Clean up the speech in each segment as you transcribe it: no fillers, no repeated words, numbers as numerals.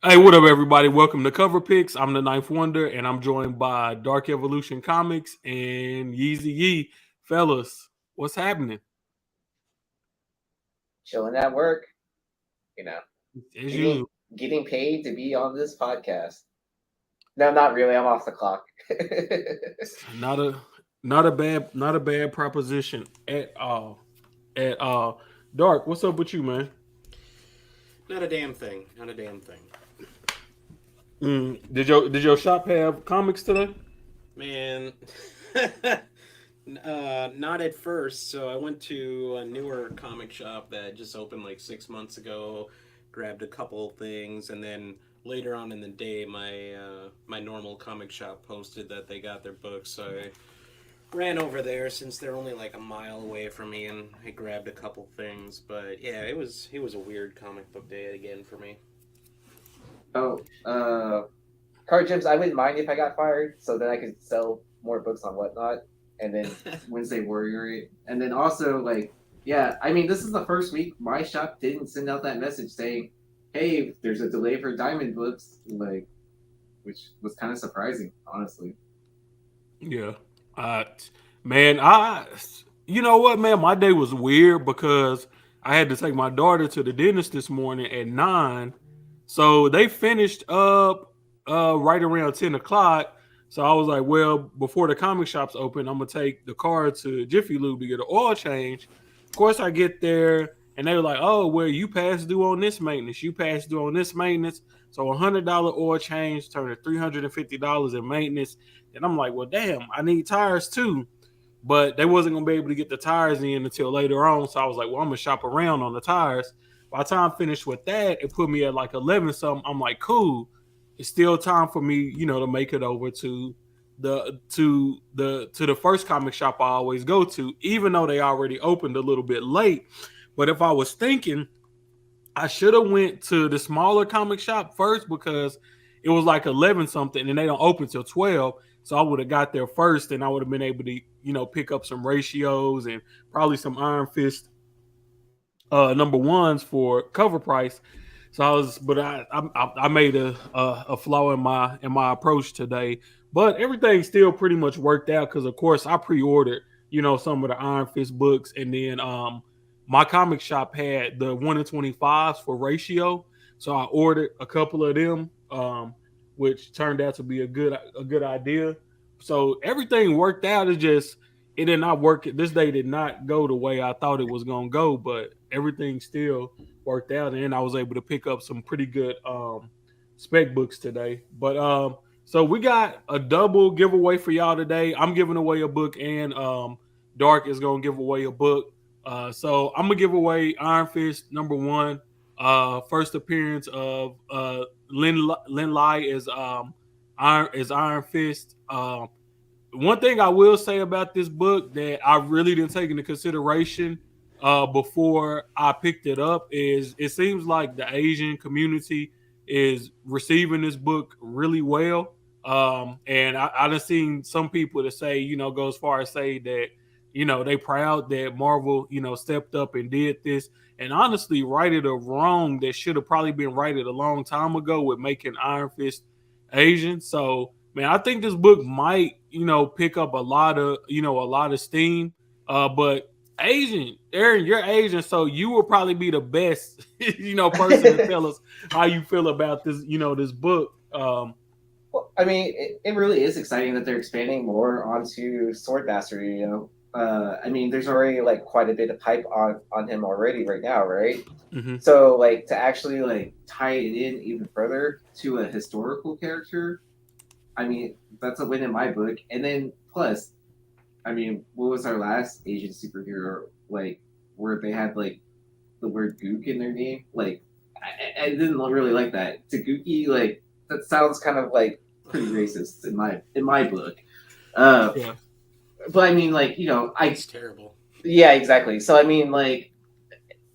Hey, what up, everybody? Welcome to Cover Picks. I'm the Ninth Wonder, and I'm joined by Dark Evolution Comics and Yeezy Yee. Fellas, what's happening? Chilling at work, you know, As getting usual, getting paid to be on this podcast. No, not really. I'm off the clock. not a not a bad proposition at all. At all. Dark, what's up with you, man? Not a damn thing. Not a damn thing. Did your shop have comics today? Man. Not at first. So I went to a newer comic shop that just opened like 6 months ago. Grabbed a couple things, and then later on in the day, my normal comic shop posted that they got their books. So I ran over there since they're only like a mile away from me, and I grabbed a couple things. But yeah, it was a weird comic book day again for me. oh, Card Gems. I wouldn't mind if I got fired, so then I could sell more books on Whatnot, and then Wednesday Warrior it. And then also like, yeah, I mean, this is the first week my shop didn't send out that message saying, "Hey, there's a delay for Diamond books," like, which was kind of surprising, honestly. Yeah. Uh, man, you know what, man? My day was weird because I had to take my daughter to the dentist this morning at 9. So they finished up right around 10 o'clock. So I was like, well, before the comic shops open, I'm gonna take the car to Jiffy Lube to get an oil change. Of course, I get there and they were like, oh, well, you passed due on this maintenance. You passed due on this maintenance. So $100 oil change turned to $350 in maintenance. And I'm like, well, damn, I need tires too. But they wasn't gonna be able to get the tires in until later on. So I was like, well, I'm gonna shop around on the tires. By the time I finished with that, it put me at like 11 something. I'm like, cool. It's still time for me, to make it over to the first comic shop I always go to, even though they already opened a little bit late. But if I was thinking, I should have went to the smaller comic shop first because it was like 11 something and they don't open till 12. So I would have got there first and I would have been able to, pick up some ratios and probably some Iron Fist number ones for cover price. So I made a flaw in my approach today, but everything still pretty much worked out because of course I pre-ordered some of the Iron Fist books, and then my comic shop had the 1 in 25s for ratio, so I ordered a couple of them, which turned out to be a good idea. So everything worked out. It did not work. This day did not go the way I thought it was gonna go, but everything still worked out, and I was able to pick up some pretty good spec books today. But so we got a double giveaway for y'all today. I'm giving away a book, and Dark is gonna give away a book. So I'm gonna give away Iron Fist number one. First appearance of Lin Lai is Iron Fist. One thing I will say about this book that I really didn't take into consideration before I picked it up is it seems like the Asian community is receiving this book really well. And I done seen some people that say, go as far as say that, they proud that Marvel, stepped up and did this. And honestly, righted a wrong that should have probably been righted a long time ago with making Iron Fist Asian. So man, I think this book might, pick up a lot of steam. But Asian, Aaron, you're Asian, so you will probably be the best, person to tell us how you feel about this book. Well, I mean, it really is exciting that they're expanding more onto Sword Mastery. I mean, there's already like quite a bit of hype on him already right now, right? Mhm. So like to actually like tie it in even further to a historical character, I mean, that's a win in my book. And then plus, I mean, what was our last Asian superhero like where they had like the word "gook" in their name? Like, I didn't really like that. Taguki, like that sounds kind of like pretty racist in my book. Uh, Yeah. but I mean, like That's terrible. yeah, exactly. So I mean, like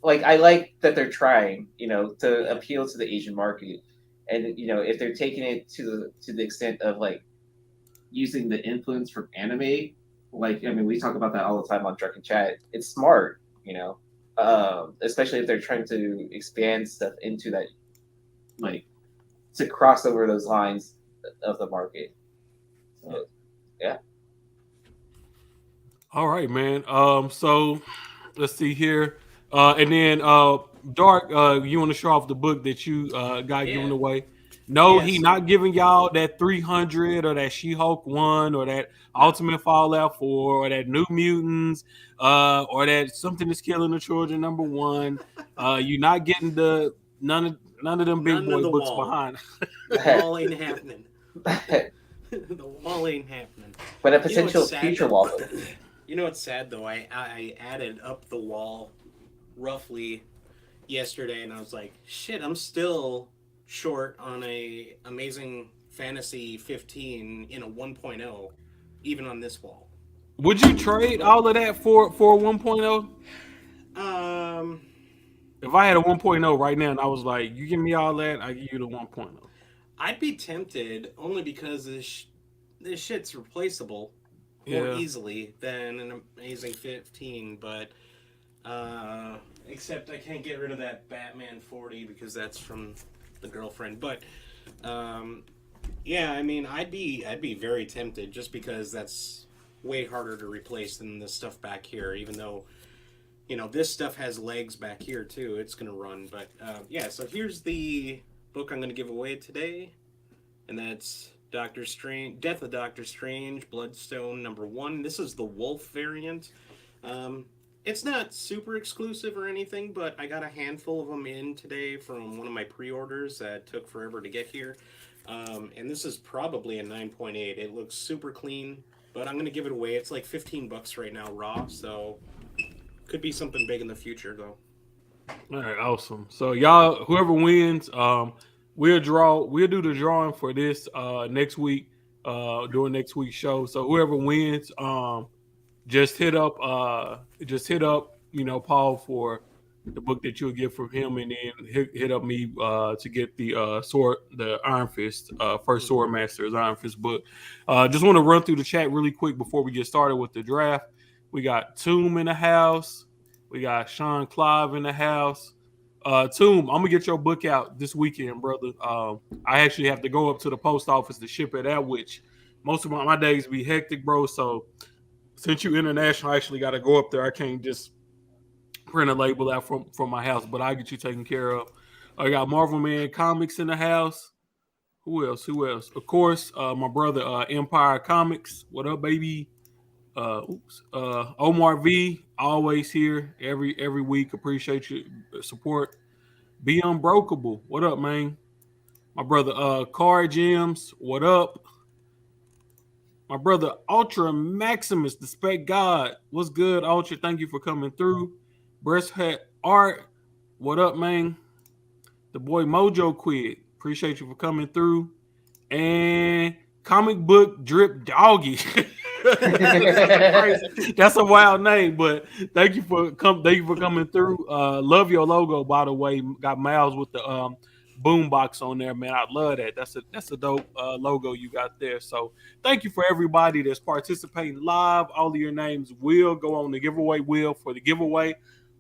I like that they're trying, to appeal to the Asian market, and if they're taking it to the extent of like using the influence from anime, like I mean, we talk about that all the time on Drunken Chat. It's smart, especially if they're trying to expand stuff into that like to cross over those lines of the market. So, yeah. All right, man. So let's see here. And then Dark, you want to show off the book that you got given away? No, he not giving y'all that 300 or that She-Hulk 1 or that Ultimate Fallout 4 or that New Mutants or that Something Is Killing the Children #1. You're not getting none of them big boy books behind. The wall ain't happening. The wall ain't happening. But a potential future wall. You know what's sad though? I added up the wall roughly yesterday, and I was like, shit, I'm still short on a Amazing Fantasy 15 in a 1.0, even on this wall. Would you trade all of that for a 1.0? If I had a 1.0 right now and I was like, you give me all that, I give you the 1.0. I'd be tempted only because this shit's replaceable more easily than an Amazing 15, but except I can't get rid of that Batman 40 because that's from the girlfriend. But yeah, I mean, I'd be very tempted just because that's way harder to replace than the stuff back here, even though, you know, this stuff has legs back here too. It's gonna run. But yeah, so here's the book I'm gonna give away today, and that's Doctor Strange, Death of Doctor Strange, Bloodstone #1. This is the Wolf variant. It's not super exclusive or anything, but I got a handful of them in today from one of my pre-orders that took forever to get here. And this is probably a 9.8. It looks super clean, but I'm gonna give it away. It's like $15 right now raw, so could be something big in the future though. All right, awesome. So y'all, whoever wins, we'll do the drawing for this next week, during next week's show. So whoever wins, just hit up, you know, Paul for the book that you'll get from him, and then hit up me to get the Iron Fist, first Sword Masters Iron Fist book. Just want to run through the chat really quick before we get started with the draft. We got Tomb in the house. We got Sean Clive in the house. Tomb, I'm gonna get your book out this weekend, brother. I actually have to go up to the post office to ship it out, which most of my days be hectic, bro. So since you international, I actually got to go up there. I can't just print a label out from my house, but I'll get you taken care of. I got Marvel Man Comics in the house. Who else? Of course, my brother Empire Comics. What up, baby? Omar V, always here every week. Appreciate your support. Be Unbreakable. What up, man? My brother Car Gems. What up? My brother Ultra Maximus, the Spec God. What's good, Ultra? Thank you for coming through. Breast Hat Art. What up, man? The boy Mojo Quid. Appreciate you for coming through. And Comic Book Drip Doggy. That's a wild name, but thank you for coming through. Love your logo, by the way. Got Miles with the boombox on there, man. I love that. That's a dope logo you got there. So thank you for everybody that's participating live. All of your names will go on the giveaway wheel for the giveaway.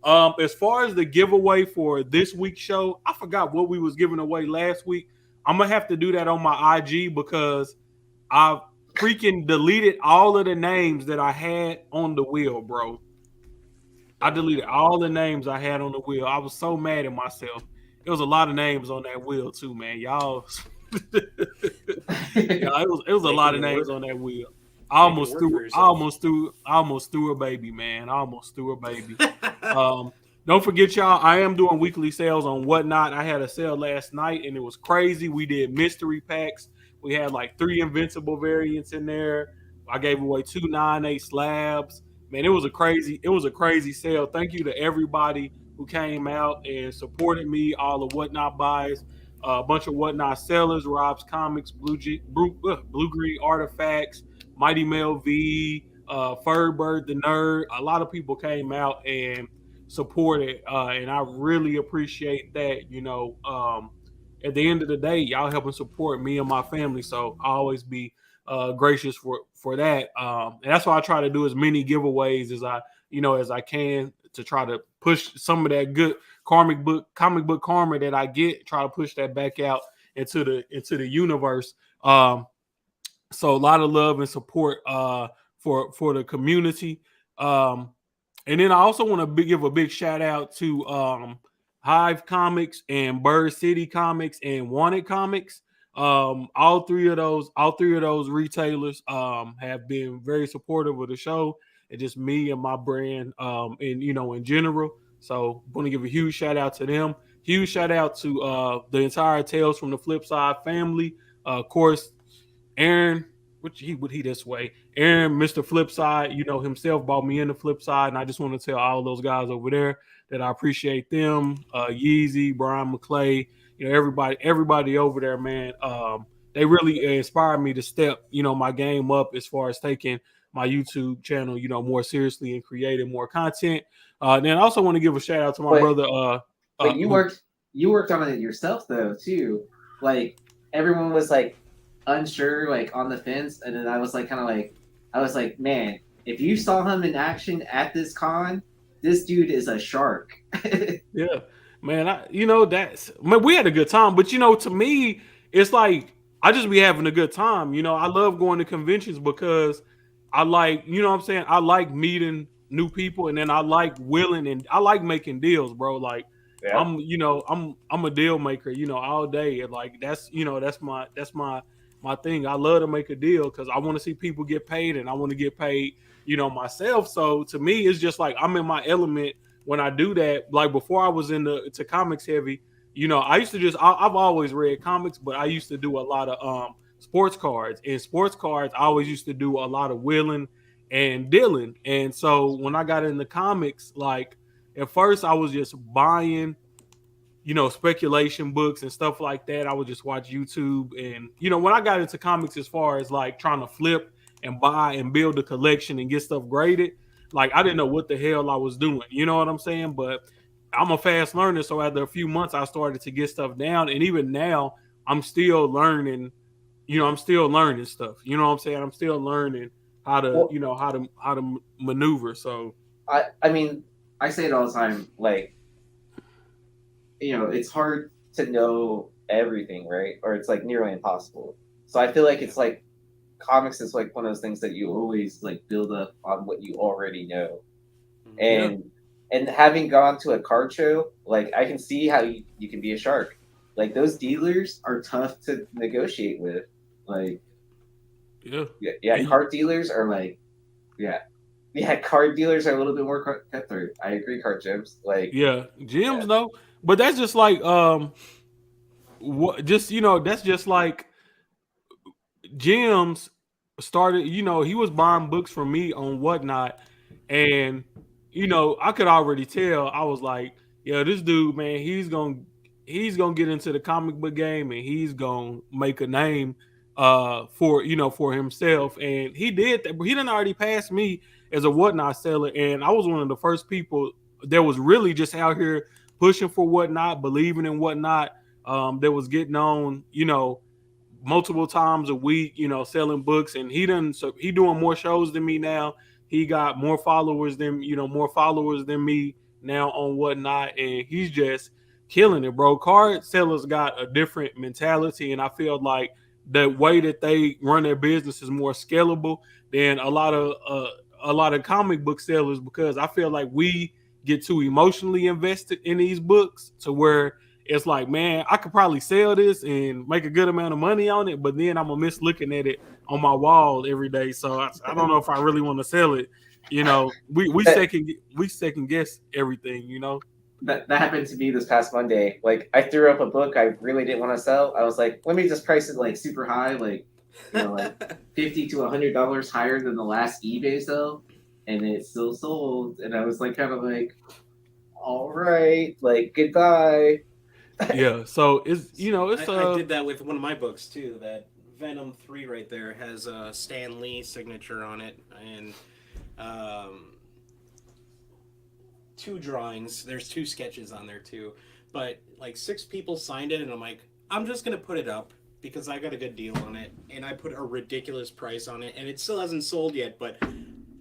As far as the giveaway for this week's show, I forgot what we was giving away last week. I'm gonna have to do that on my IG because I've freaking deleted all of the names that I had on the wheel, bro. I deleted all the names I had on the wheel. I was so mad at myself. It was a lot of names on that wheel too, man. Y'all, it was a lot of names on that wheel. I almost threw a baby, man. I almost threw a baby. Don't forget, y'all, I am doing weekly sales on Whatnot. I had a sale last night and it was crazy. We did mystery packs. We had like 3 Invincible variants in there. I gave away 2 9/8 slabs. Man, it was a crazy sale. Thank you to everybody who came out and supported me. All the Whatnot buys, a bunch of Whatnot sellers, Rob's Comics, Blue Green Artifacts, Mighty Mel V, Furrbird the Nerd. A lot of people came out and supported, and I really appreciate that. You know, at the end of the day, y'all helping support me and my family, so I always be gracious for that. And that's why I try to do as many giveaways as I can to try to push some of that good comic book karma that I get. Try to push that back out into the universe. So a lot of love and support for the community. And then I also want to give a big shout out to Hive Comics and Bird City Comics and Wanted Comics. All three of those retailers have been very supportive of the show and just me and my brand and in general. So I want to give a huge shout out to them. Huge shout out to the entire Tales from the Flip Side family. Of course, Aaron, would he this way? Aaron, Mr. Flipside, himself brought me in the Flipside, and I just want to tell all those guys over there that I appreciate them. Yeezy, Brian McClay, everybody over there, man. They really inspired me to step, my game up as far as taking my YouTube channel, more seriously and creating more content. Then I also want to give a shout out to my brother. But you worked on it yourself though too. Like everyone was like unsure, like on the fence, and then I was like man, if you saw him in action at this con, this dude is a shark. Yeah, man. We had a good time, but to me, it's like I just be having a good time. I love going to conventions because I like, what I'm saying, I like meeting new people, and then I like and I like making deals, bro. Like yeah. I'm a deal maker, all day. And like that's my thing. I love to make a deal because I want to see people get paid, and I want to get paid, myself. So to me, it's just like I'm in my element when I do that. Like before I was into comics heavy, I used to I've always read comics, but I used to do a lot of sports cards. And sports cards, I always used to do a lot of willing and dealing. And so when I got into comics, like at first I was just buying speculation books and stuff like that. I would just watch YouTube. And, when I got into comics as far as like trying to flip and buy and build a collection and get stuff graded, like I didn't know what the hell I was doing. You know what I'm saying? But I'm a fast learner. So after a few months, I started to get stuff down. And even now, I'm still learning, I'm still learning stuff. You know what I'm saying? I'm still learning how to, how to maneuver. So, I mean, I say it all the time, like, it's hard to know everything, right? Or it's like nearly impossible. So I feel like it's like comics is like one of those things that you always like build up on what you already know. And having gone to a card show, like I can see how you can be a shark. Like those dealers are tough to negotiate with. Like card dealers are like card dealers are a little bit more cutthroat. I agree, Card Gems. Like gyms though. But that's just like that's just like Jim's started, he was buying books from me on Whatnot, and I could already tell. I was like, yeah, this dude, man, he's gonna get into the comic book game, and he's gonna make a name for himself. And he did that, but he didn't already pass me as a Whatnot seller, and I was one of the first people that was really just out here pushing for Whatnot, believing in Whatnot, that was getting on, multiple times a week, selling books. And he doing more shows than me now. He got more followers than me now on Whatnot, and he's just killing it, bro. Card sellers got a different mentality, and I feel like the way that they run their business is more scalable than a lot of comic book sellers, because I feel like we get too emotionally invested in these books to where it's like, man, I could probably sell this and make a good amount of money on it, but then I'm gonna miss looking at it on my wall every day. So I don't know if I really want to sell it. We second guess everything. That happened to me this past Monday. Like I threw up a book I really didn't want to sell. I was like, let me just price it like super high, like like $50 to $100 higher than the last eBay sale. And it still sold, and I was like, kind of like, all right, like goodbye. Yeah, so it's I did that with one of my books too. That Venom 3 right there has a Stan Lee signature on it, and 2 drawings. There's 2 sketches on there too, but like 6 people signed it, and I'm like, I'm just gonna put it up because I got a good deal on it, and I put a ridiculous price on it, and it still hasn't sold yet, but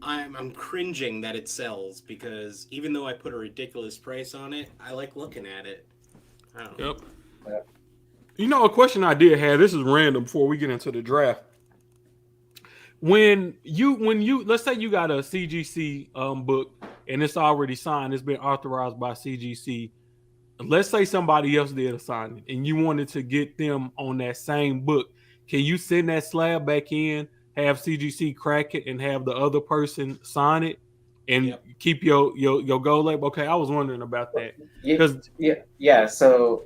I'm cringing that it sells, because even though I put a ridiculous price on it, I like looking at it. I don't know. Yep. A question I did have. This is random before we get into the draft. When you let's say you got a CGC book and it's already signed, it's been authorized by CGC. Let's say somebody else did a signing and you wanted to get them on that same book. Can you send that slab back in, have CGC crack it, and have the other person sign it, and keep your gold label? Okay, I was wondering about that because Yeah. So,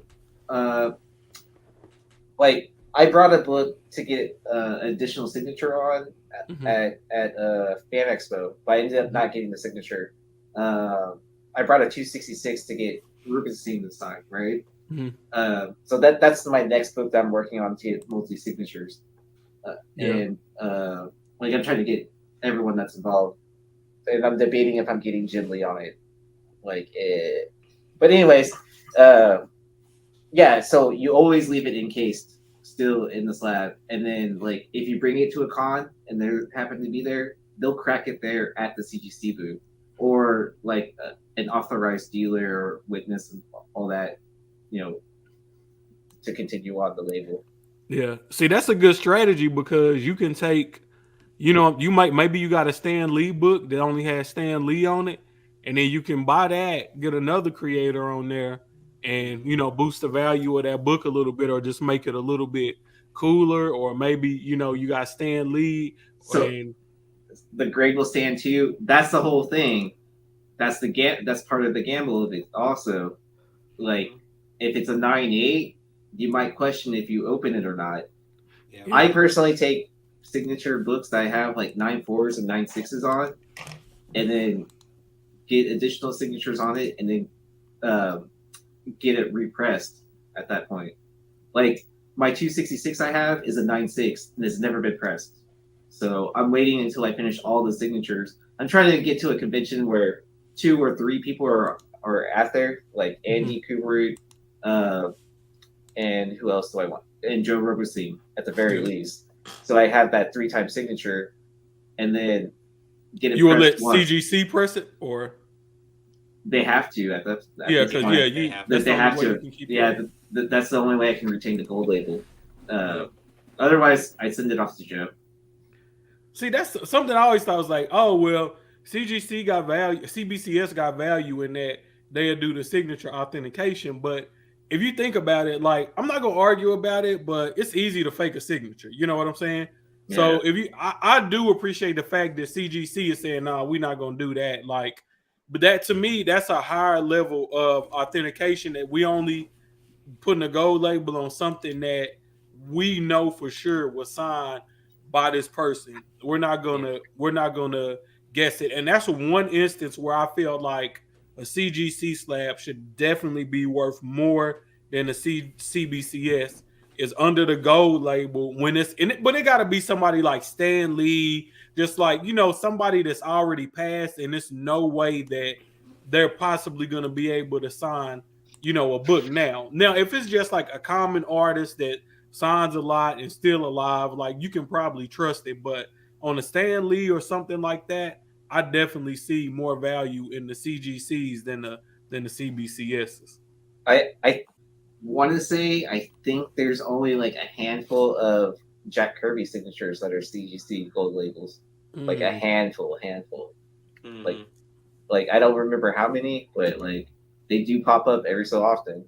like I brought a book to get additional signature on at Fan Expo, but I ended up not getting the signature. I brought a 266 to get Rubenstein to sign, right? So that's my next book that I'm working on to get multi signatures, and like I'm trying to get everyone that's involved, and I'm debating if I'm getting Jim Lee on it, but anyways, yeah. So you always leave it encased, still in the slab, and then like if you bring it to a con and they happen to be there, they'll crack it there at the CGC booth, or like an authorized dealer or witness and all that, to continue on the label. Yeah. See, that's a good strategy because you can take, maybe you got a Stan Lee book that only has Stan Lee on it, and then you can buy that, get another creator on there, and boost the value of that book a little bit, or just make it a little bit cooler, or maybe you got Stan Lee. So the grade will stand too. That's the whole thing. That's that's part of the gamble of it. Also, like if it's a 9.8, you might question if you open it or not. Yeah. I personally take signature books that I have like 9.4s and 9.6s on, and then get additional signatures on it, and then get it repressed at that point. Like my 266 I have is a 9.6 and it's never been pressed. So I'm waiting until I finish all the signatures. I'm trying to get to a convention where 2 or 3 people are at there, like Andy Kubrick, and who else do I want? And Joe Robertson at the very least. So I have that 3-time signature, and then get it. You will let CGC press it, or they have to at that. Yeah, because they have to. Yeah, that's the only way I can retain the gold label. Otherwise, I send it off to Joe. See, that's something I always thought was like, oh well, CGC got value, CBCS got value in that they'll do the signature authentication. But if you think about it, like I'm not gonna argue about it, but it's easy to fake a signature. You know what I'm saying? Yeah. So if I do appreciate the fact that CGC is saying, no, we're not gonna do that. Like, but that to me, that's a higher level of authentication that we only putting a gold label on something that we know for sure was signed by this person. We're not gonna guess it. And that's one instance where I feel like a CGC slab should definitely be worth more than a CBCS. Is under the gold label when it's in it, but it got to be somebody like Stan Lee, just like somebody that's already passed, and there's no way that they're possibly going to be able to sign a book now. Now, if it's just like a common artist that signs a lot and still alive, like you can probably trust it. But on a Stan Lee or something like that, I definitely see more value in the CGCs than the CBCSs. I want to say I think there's only like a handful of Jack Kirby signatures that are CGC gold labels, like a handful. Like I don't remember how many, but like they do pop up every so often.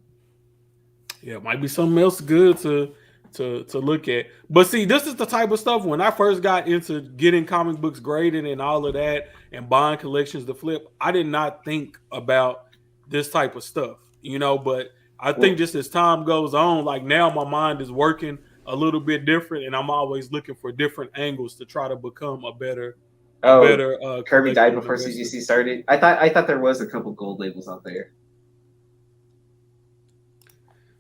Yeah, it might be something else good to look at. But see, this is the type of stuff when I first got into getting comic books graded and all of that and buying collections to flip, I did not think about this type of stuff, but I think just as time goes on, like now my mind is working a little bit different, and I'm always looking for different angles to try to become a better. Kirby died before CGC started. I thought there was a couple gold labels out there.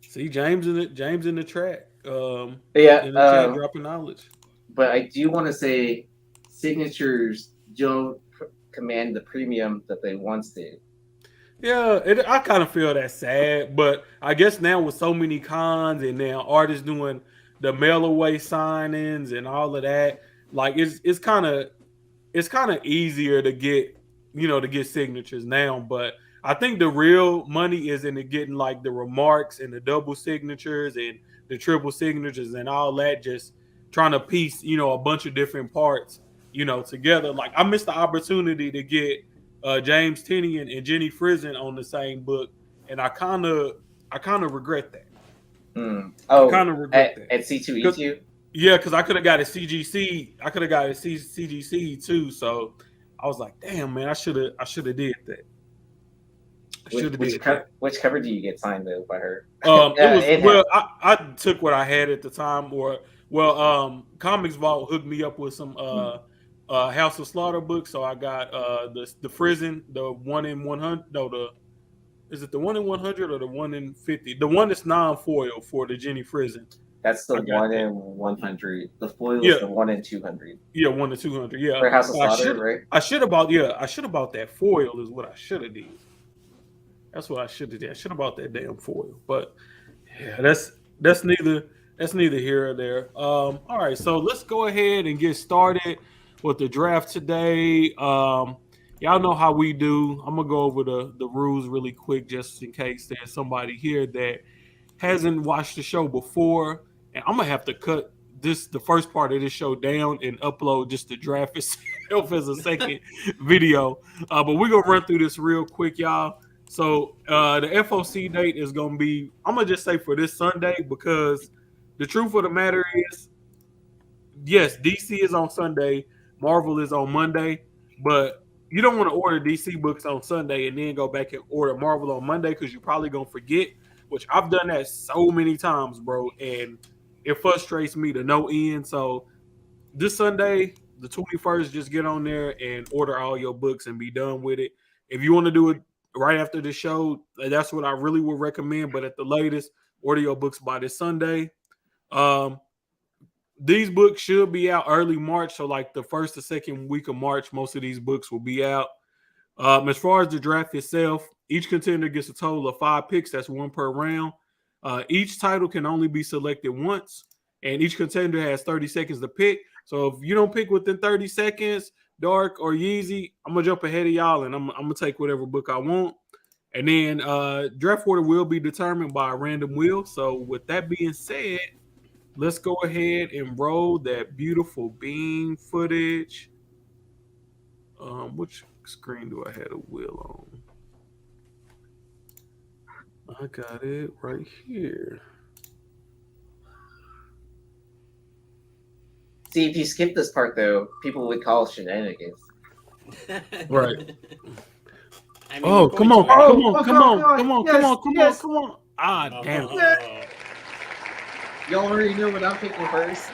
See, James in the track. In the chat dropping knowledge. But I do want to say, signatures don't command the premium that they once did. Yeah, I kind of feel that sad, but I guess now with so many cons and now artists doing the mail away signings and all of that, like it's kind of easier to get to get signatures now. But I think the real money is in it getting like the remarks and the double signatures and the triple signatures and all that. Just trying to piece, a bunch of different parts, together. Like I missed the opportunity to get James Tinian and Jenny Frison on the same book, and I kind of regret that. I Oh, kind of regret that. at C2E2. Yeah, because I could have got a CGC. I could have got a CGC too. So I was like, damn, man, I should have did that. Which cover do you get signed though by her? It was I took what I had at the time, Comics Vault hooked me up with some House of Slaughter books, so I got the Frison, the 1 in 100. No, is it the 1 in 100 or the 1 in 50? The one that's non-foil for the Jenny Frison. That's the 1 in 100. The foil is the 1 in 200. Yeah, 1 in 200. Yeah, for House of Slaughter, right? I should have bought that foil. Is what I should have did. That's what I should have did. I should have bought that damn foil. But yeah, that's neither here or there. All right, so let's go ahead and get started with the draft today. Y'all know how we do. I'm gonna go over the rules really quick, just in case there's somebody here that hasn't watched the show before, and I'm gonna have to cut the first part of this show down and upload just the draft itself as a second video. But we're gonna run through this real quick, y'all. So the FOC date is gonna be, I'm gonna just say for this Sunday, because the truth of the matter is, yes, DC is on Sunday, Marvel is on Monday, but you don't want to order DC books on Sunday and then go back and order Marvel on Monday, because you're probably gonna forget, which I've done that so many times, bro, and it frustrates me to no end. So this Sunday, the 21st, just get on there and order all your books and be done with it. If you want to do it right after the show, that's what I really would recommend. But at the latest, order your books by this Sunday. These books should be out early March, so like the first or second week of March, most of these books will be out. As far as the draft itself, each contender gets a total of 5 picks. That's 1 per round. Each title can only be selected once, and each contender has 30 seconds to pick. So if you don't pick within 30 seconds, Dark or Yeezy, I'm gonna jump ahead of y'all, and I'm gonna take whatever book I want. And then draft order will be determined by a random wheel. So with that being said, let's go ahead and roll that beautiful beam footage. Which screen do I have a wheel on? I got it right here. See, if you skip this part, though, people would call shenanigans. Right. I mean, Oh, come on. Ah, damn. Y'all already know what I'm picking first.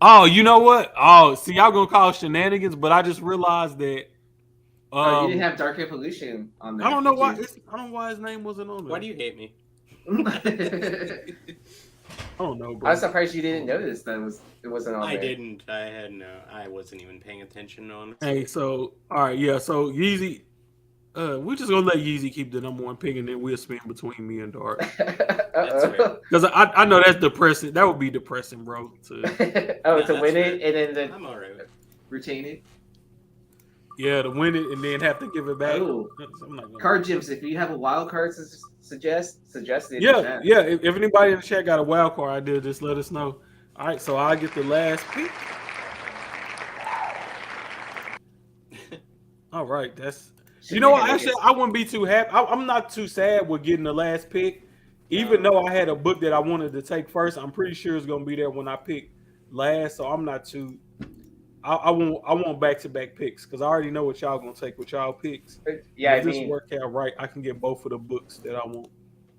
Oh, you know what? Oh, see, y'all gonna call shenanigans, but I just realized that. You didn't have Dark Evolution on there. I don't know why. I don't know why his name wasn't on there. Why do you hate me? I don't know, bro. I was surprised you didn't notice that it wasn't on there. I didn't. I wasn't even paying attention on it. Hey, so all right, yeah. So Yeezy, we're just gonna let Yeezy keep the number 1 pick, and then we'll spin between me and Dark. That's fair. Because I know that's depressing. That would be depressing, bro. To win it and then I'm alright with it. Retain it. Yeah, to win it and then have to give it back. Oh. Card gyms. If you have a wild card to suggest it. Yeah. If anybody in the chat got a wild card idea, just let us know. All right, so I get the last pick. All right, that's. You know what? Actually, I wouldn't be too happy. I'm not too sad with getting the last pick, even though I had a book that I wanted to take first. I'm pretty sure it's gonna be there when I pick last, so I'm not too. I want back-to-back picks because I already know what y'all gonna take with y'all picks. Yeah, if this work out right, I can get both of the books that I want.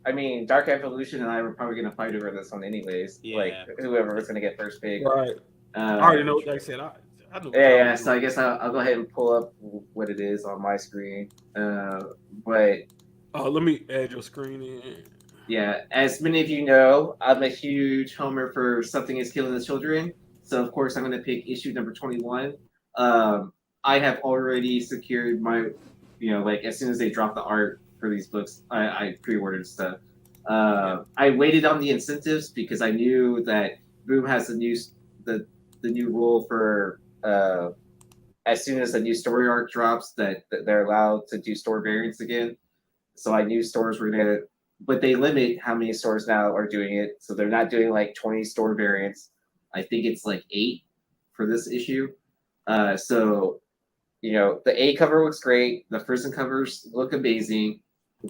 I mean, Dark Evolution and I were probably gonna fight over this one anyways. Yeah. Like whoever was gonna get first pick. Right. I already know what they said. I know. Yeah. So I guess I'll go ahead and pull up what it is on my screen. But let me add your screen in. Yeah, as many of you know, I'm a huge homer for Something Is Killing the Children. So, of course, I'm going to pick issue number 21. I have already secured my, as soon as they drop the art for these books, I pre-ordered stuff. I waited on the incentives because I knew that Boom has the new rule for as soon as a new story arc drops, that they're allowed to do store variants again. So I knew stores were gonna, but they limit how many stores now are doing it. So they're not doing like 20 store variants. I think it's like 8 for this issue. So the A cover looks great. The frozen covers look amazing,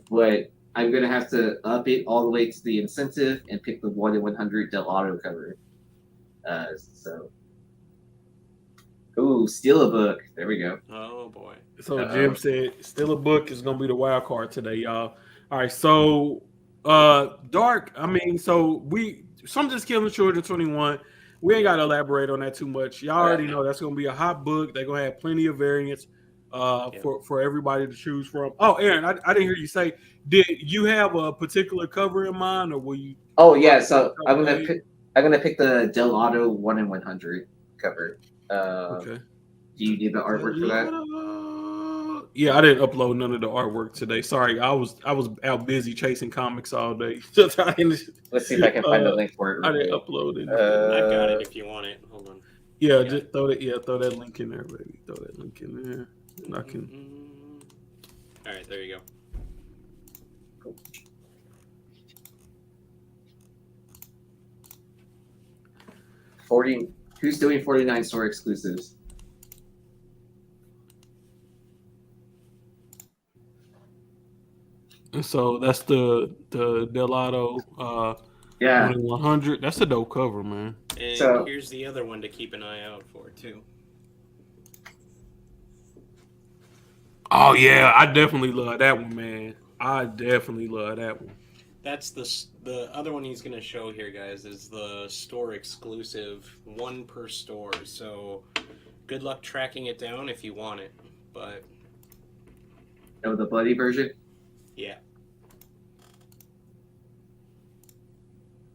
but I'm gonna have to up it all the way to the incentive and pick the 1 in 100 Del Auto cover. So, ooh, steal a book. There we go. Oh boy. So Jim said, "Still a book is gonna be the wild card today, y'all." All right, so Dark. I mean, so some just killing children 21. We ain't gotta elaborate on that too much. Y'all already know that's gonna be a hot book. They're gonna have plenty of variants for everybody to choose from. Oh, Aaron, I didn't hear you say. Did you have a particular cover in mind, or will you? Oh yeah, so I'm gonna pick the Del Auto 1 in 100 cover. Okay. Do you need the artwork for that? Yeah, I didn't upload none of the artwork today. Sorry, I was out busy chasing comics all day. Let's see if I can find the link for it. I didn't upload it. I've got it if you want it. Hold on. Yeah, just throw that. Yeah, throw that link in there, baby. Throw that link in there, and I can. All right, there you go. 40. Who's doing 49 store exclusives? And so that's the Delato 100. That's a dope cover, man. And here's the other one to keep an eye out for too. Oh yeah, I definitely love that one, man. I definitely love that one. That's the other one he's gonna show here, guys, is the store exclusive, 1 per store. So good luck tracking it down if you want it. But the bloody version. Yeah.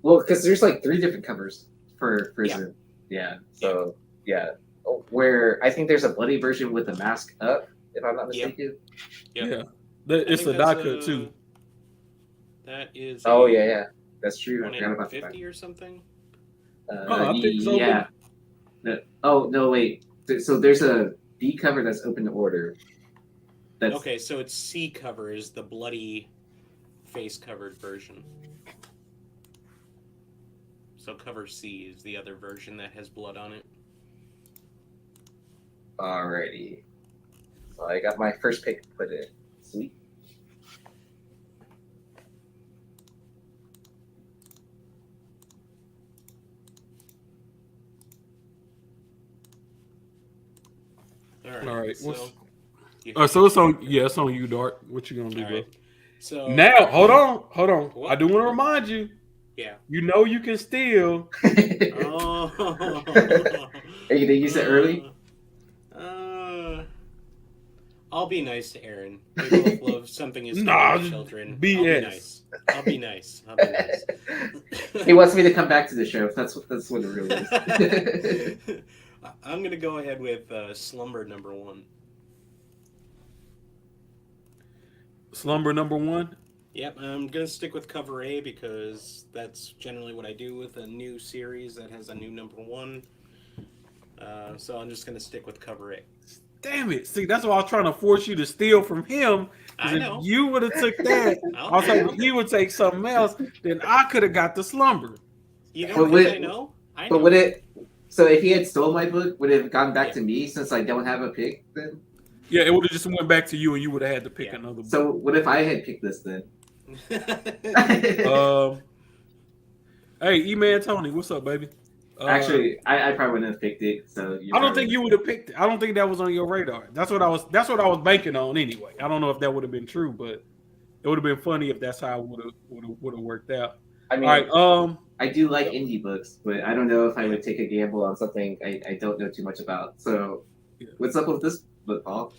Well, because there's like 3 different covers for prison. Yeah. So where I think there's a bloody version with the mask up, if I'm not mistaken. Yep. Yeah. It's a die cut too. That is. Oh yeah, that's true. I forgot about 50 or something. I think so. Yeah. Oh no, wait. So there's a B cover that's open to order. Okay, so it's C cover is the bloody face covered version. So cover C is the other version that has blood on it. Alrighty. So I got my first pick put in. Sweet. All right. So it's on you, Dark. What you gonna do, bro? Right. So now, hold on. What? I do want to remind you. Yeah. You know you can steal. Oh. Are you gonna use it early? I'll be nice to Aaron. We both love something as children. BS. I'll be nice. I'll be nice. He wants me to come back to the show. That's what it really is. I'm gonna go ahead with Slumber number 1. Slumber number 1. Yep, I'm gonna stick with cover A because that's generally what I do with a new series that has a new number 1. So I'm just gonna stick with cover A. Damn it! See, that's why I was trying to force you to steal from him. I know. If you would have took that, I was like, he would take something else. Then I could have got the Slumber. You don't think I know? I know. But would it? So if he had stole my book, would it have gone back to me since I don't have a pick then? Yeah, it would have just went back to you, and you would have had to pick another book. So what if I had picked this then? Hey, E-Man Tony, what's up, baby? Actually, I probably wouldn't have picked it. So I don't think you would have picked it. I don't think that was on your radar. That's what I was banking on anyway. I don't know if that would have been true, but it would have been funny if that's how it would have worked out. I mean, all right. I do like indie books, but I don't know if I would take a gamble on something I don't know too much about. So, what's up with this book, Paul?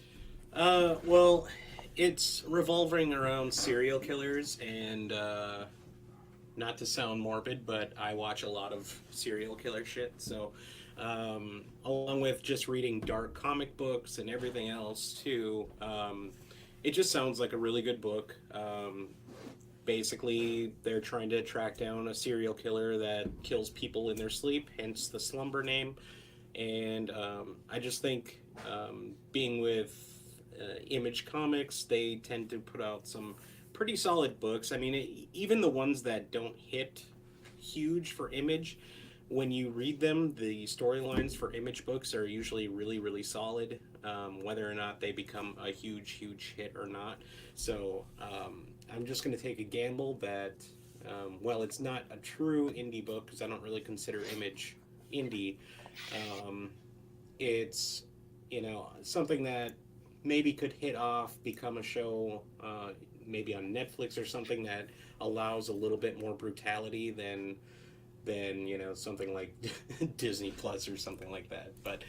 Well, it's revolving around serial killers and not to sound morbid, but I watch a lot of serial killer shit. So, along with just reading dark comic books and everything else too, it just sounds like a really good book. Basically, they're trying to track down a serial killer that kills people in their sleep, hence the Slumber name. And I just think being with Image Comics, they tend to put out some pretty solid books. I mean, even the ones that don't hit huge for Image, when you read them, the storylines for Image books are usually really, really solid, whether or not they become a huge, huge hit or not. So I'm just going to take a gamble that, well, it's not a true indie book because I don't really consider Image indie. Um, it's, something that maybe could hit off, become a show, maybe on Netflix or something that allows a little bit more brutality than something like Disney Plus or something like that. But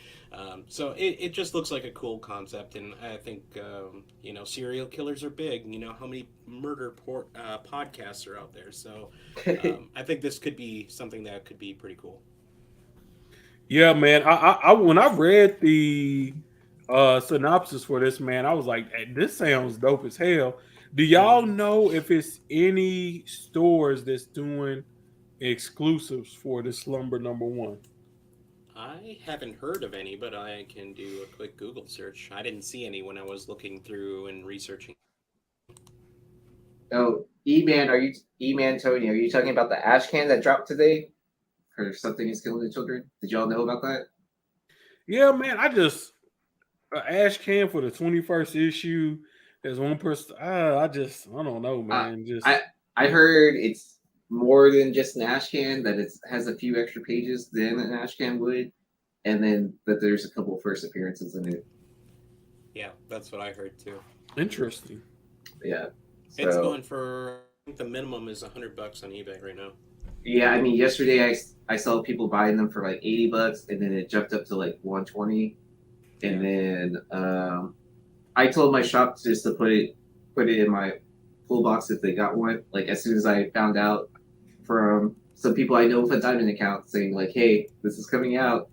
so it just looks like a cool concept, and I think serial killers are big. You know how many podcasts are out there, so I think this could be something that could be pretty cool. Yeah, man. I when I read the synopsis for this, man, I was like, hey, this sounds dope as hell. Do y'all know if it's any stores that's doing exclusives for the Slumber Number One? I haven't heard of any, but I can do a quick Google search. I didn't see any when I was looking through and researching. Oh, E-Man Tony? Are you talking about the ash can that dropped today? For something is killing the children? Did y'all know about that? Yeah, man. I just ash can for the 21st issue. There's one person. I don't know, man. I heard it's more than just an ash can. That it has a few extra pages than an ash can would, and then that there's a couple first appearances in it. Yeah, that's what I heard too. Interesting. Yeah, it's going for. I think the minimum is $100 on eBay right now. Yeah, I mean, yesterday I saw people buying them for like $80, and then it jumped up to like 120, and then I told my shop just to put it in my pull box if they got one. Like as soon as I found out from some people I know with a Diamond account saying like, "Hey, this is coming out.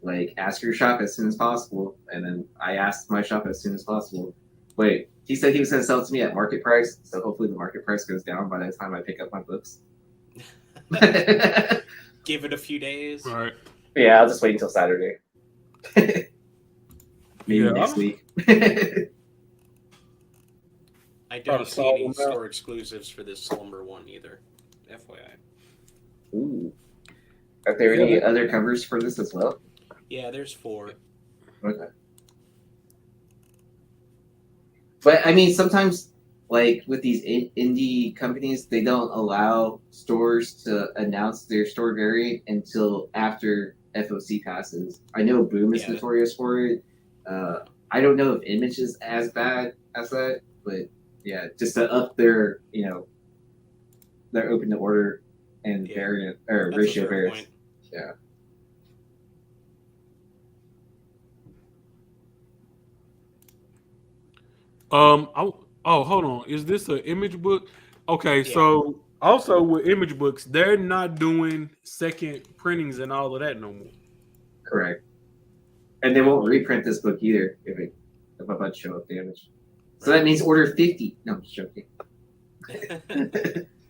Like, ask your shop as soon as possible." And then I asked my shop as soon as possible. Wait, he said he was going to sell it to me at market price, so hopefully the market price goes down by the time I pick up my books. Give it a few days. All right. Yeah, I'll just wait until Saturday. Maybe next week. I don't see any store exclusives for this Slumber One either. FYI. Ooh. Are there any other covers for this as well? Yeah, there's 4. Okay. But I mean, sometimes, like with these indie companies, they don't allow stores to announce their store variant until after FOC passes. I know Boom is notorious for it. I don't know if Image is as bad as that, but yeah, just to up their, their open to order and variant or That's ratio variance. Yeah. Hold on. Is this an Image book? Okay, so also with Image books, they're not doing second printings and all of that no more. Correct. And they won't reprint this book either if a bunch show up damaged. So that means order 50. No, I'm just joking.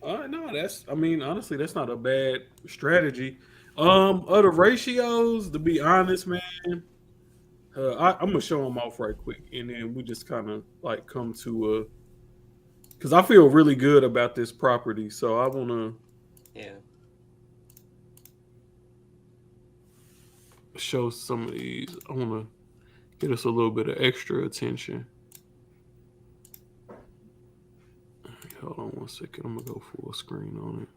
No, honestly, that's not a bad strategy. Other ratios, to be honest, man, I'm gonna show them off right quick, and then we just kind of like come to because I feel really good about this property, so I wanna show some of these. I wanna get us a little bit of extra attention. Hold on 1 second. I'm gonna go full screen on it.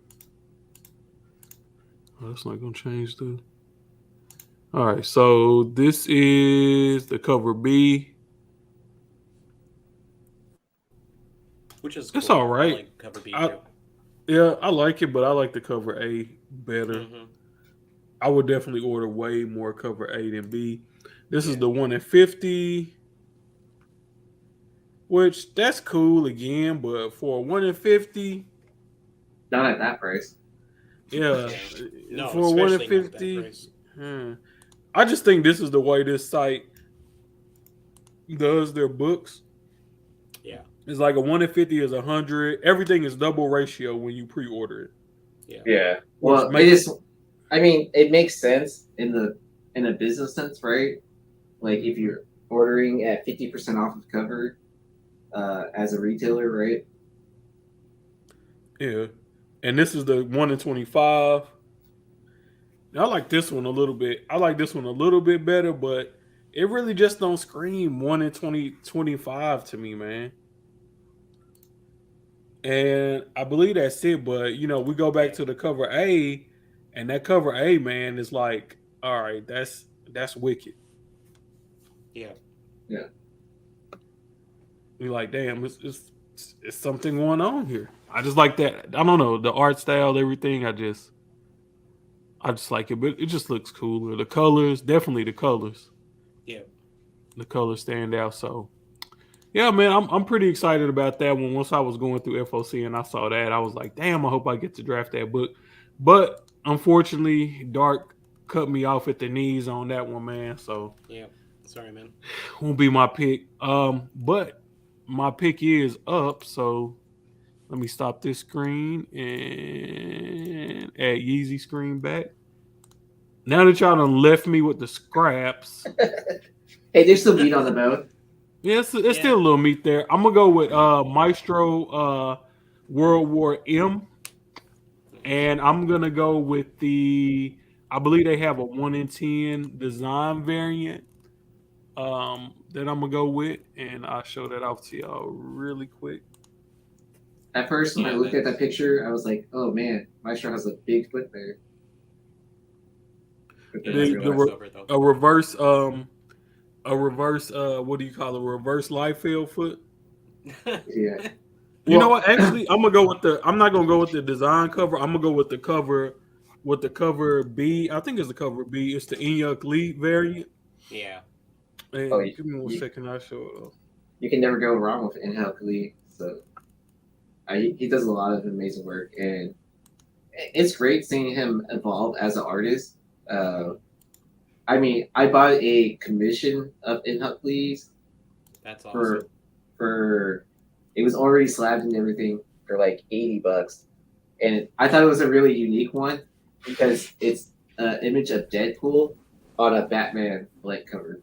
Oh, that's not gonna change the. All right, so this is the cover B, which is it's cool. all right. I like cover B too. Yeah, I like it, but I like the cover A better. Mm-hmm. I would definitely order way more cover A than B. This is the 1 in 50. Which that's cool again, but for 1 in 50, not at that price. Yeah, no, for 1 in 50, I just think this is the way this site does their books. Yeah, it's like a 1 in 50 is 100. Everything is double ratio when you pre-order it. Yeah. Well, it is. I mean, it makes sense in a business sense, right? like if you're ordering at 50% off of cover as a retailer, right? Yeah, and this is the 1 in 25. I like this one a little bit. I like this one a little bit better, but it really just don't scream 1 in 2025 to me, man. And I believe that's it. But we go back to the cover A, and that cover A, man, is like, all right, that's wicked. Yeah. Yeah. You're like, damn, it's something going on here. I just like that. I don't know the art style, everything. I just like it, but it just looks cooler. The colors, definitely the colors. Yeah. The colors stand out. So yeah, man, I'm pretty excited about that one. Once I was going through FOC and I saw that, I was like, damn, I hope I get to draft that book. But unfortunately, Dark cut me off at the knees on that one, man. So Yeah. Sorry, man. won't be my pick. But my pick is up. So let me stop this screen and add Yeezy screen back. Now that y'all done left me with the scraps. Hey, there's some meat on the bone. Yeah, it's still a little meat there. I'm gonna go with Maestro World War M, and I'm gonna go with I believe they have a 1 in 10 design variant that I'm gonna go with, and I'll show that off to y'all really quick. At first, when I looked at that picture, I was like, "Oh man, Maestro has a big foot there." A reverse what do you call it? Reverse Liefeld foot. Yeah. You know what? Actually, I'm not gonna go with the design cover. I'm gonna go with the cover B. I think it's the cover B. It's the Inyuk Lee variant. Yeah. And give me 1 second. I'll show it. You can never go wrong with Inyuk Lee. So he does a lot of amazing work, and it's great seeing him evolve as an artist. I mean, I bought a commission of Inyuk Lee's. That's awesome. For it was already slabbed and everything for like $80, and I thought it was a really unique one because it's an image of Deadpool on a Batman blank cover.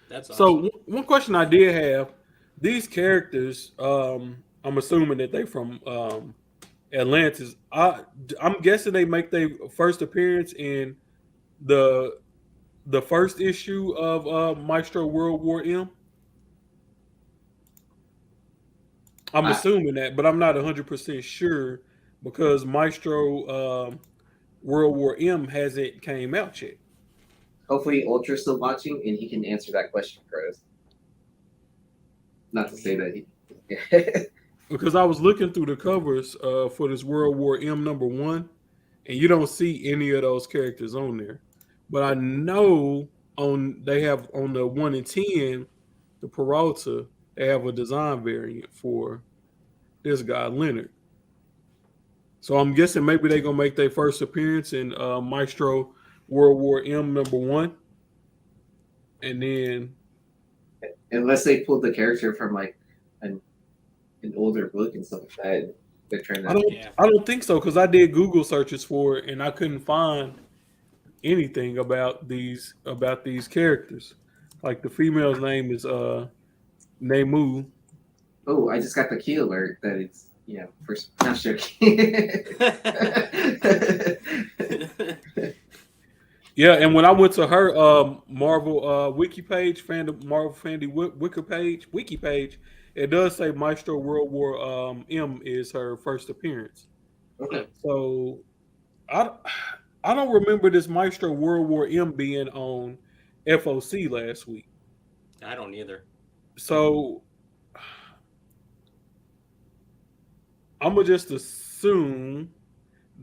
That's awesome. So one question I did have: these characters, I'm assuming that they from Atlantis. I'm guessing they make their first appearance in the first issue of Maestro World War M. I'm assuming that, but I'm not 100% sure because Maestro World War M hasn't came out yet. Hopefully, Ultra's still watching and he can answer that question for us. Not to say that he. Because I was looking through the covers for this World War M #1, and you don't see any of those characters on there. But I know they have on the 1 in 10, the Peralta, they have a design variant for this guy Leonard. So I'm guessing maybe they're gonna make their first appearance in Maestro World War M #1, and then unless they pulled the character from like an older book and stuff like that, they're trying to. I don't think so because I did Google searches for it and I couldn't find anything about these characters. Like the female's name is Nemu. Oh, I just got the key alert that it's first. Not joking. Yeah, and when I went to her Marvel wiki page, Marvel Fandy wiki page, it does say Maestro World War M is her first appearance. Okay. So I don't remember this Maestro World War M being on FOC last week. I don't either. So I'm gonna just assume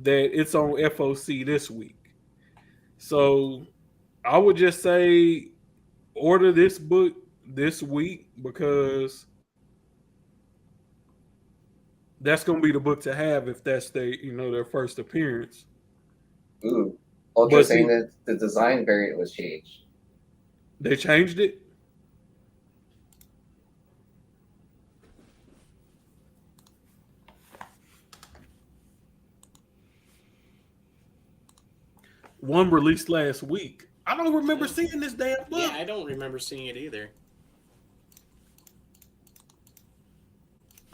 that it's on FOC this week. So I would just say order this book this week because that's gonna be the book to have if that's their first appearance. Ooh, Ultra saying that the design variant was changed. They changed it? One released last week. I don't remember seeing this damn book. Yeah, I don't remember seeing it either.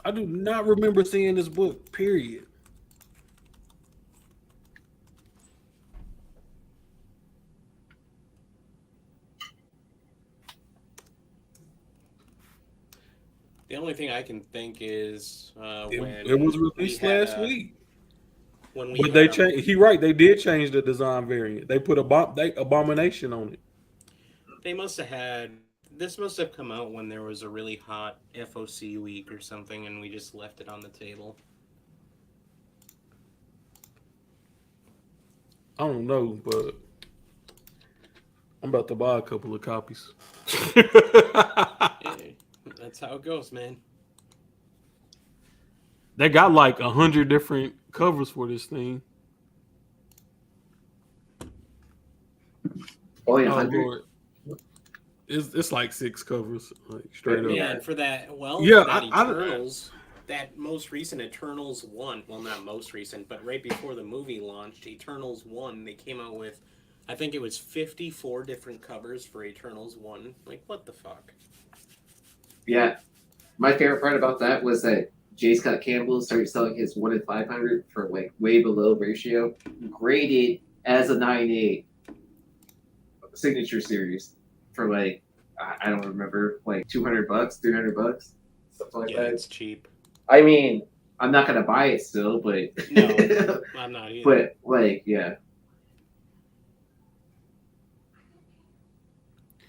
I do not remember seeing this book, period. The only thing I can think is when It was released we had last week. When we But they had a- changed. He right. They did change the design variant. They put Abomination on it. They must have had. This must have come out when there was a really hot FOC week or something, and we just left it on the table. I don't know, but I'm about to buy a couple of copies. Hey, that's how it goes, man. They got like 100 different covers for this thing. Only Oh 100. Lord, it's like 6 covers, like straight up. Yeah, and for that, well, Yeah, that I- Eternals, that most recent Eternals 1, well, not most recent, but right before the movie launched, Eternals 1, they came out with, I think it was 54 different covers for Eternals 1. Like, what the fuck? Yeah. My favorite part about that was that J. Scott Campbell started selling his 1 in 500 for like way below ratio, graded as a 9.8 signature series for like, I don't remember, like $200, $300, something like Yeah, that. it's cheap. I mean, I'm not gonna buy it still, but No. I'm not either. but like, yeah.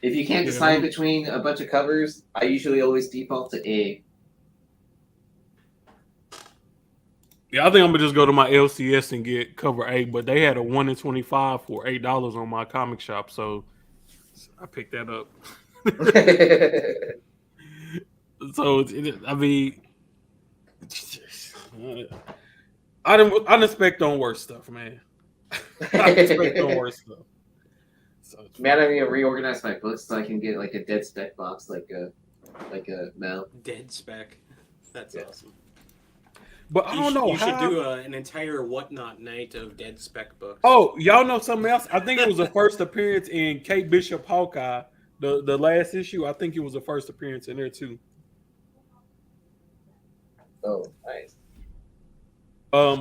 If you can't Yeah. decide between a bunch of covers, I usually always default to A. Yeah, I think I'm gonna just go to my LCS and get cover 8, but they had a 1 in 25 for $8 on my comic shop, so I picked that up. So I mean, I didn't expect on worse stuff, man. I expect on worse stuff. So Man, I need to reorganize my books so I can get like a dead spec box, like a Mel. Dead spec. That's Yeah. awesome. but I don't know You should how. do an entire whatnot night of dead spec books. Oh, y'all know something else? I think it was the first appearance in Kate Bishop Hawkeye, the last issue. I think it was the first appearance in there too. Oh, nice.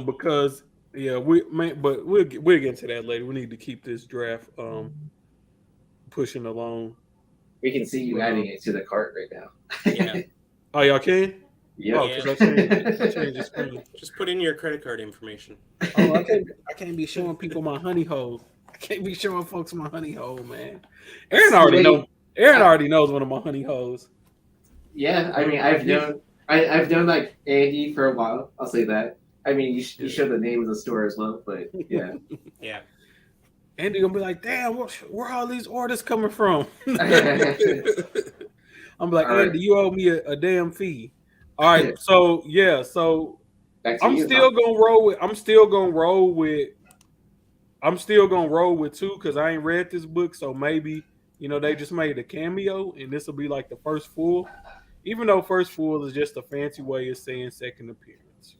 Because yeah, but we'll get into that later. We need to keep this draft pushing along. We can see you adding it to the cart right now. Yeah. Oh, y'all can? Yep. Oh, because I changed the screen. Just put in your credit card information. Oh, I can't be showing people my honey hole. I can't be showing folks my honey hole, man. Aaron already knows one of my honey holes. Yeah, I mean, I've known like Andy for a while. I'll say that. I mean, you show the name of the store as well, but yeah. Yeah. Andy gonna be like, "Damn, where are all these orders coming from?" I'm like, All right. Andy, you owe me a damn fee. All right, so yeah, so Back to I'm you, still Bob. gonna roll with. I'm still gonna roll with 2 because I ain't read this book, so maybe they just made a cameo, and this will be like the first full. Even though first full is just a fancy way of saying second appearance.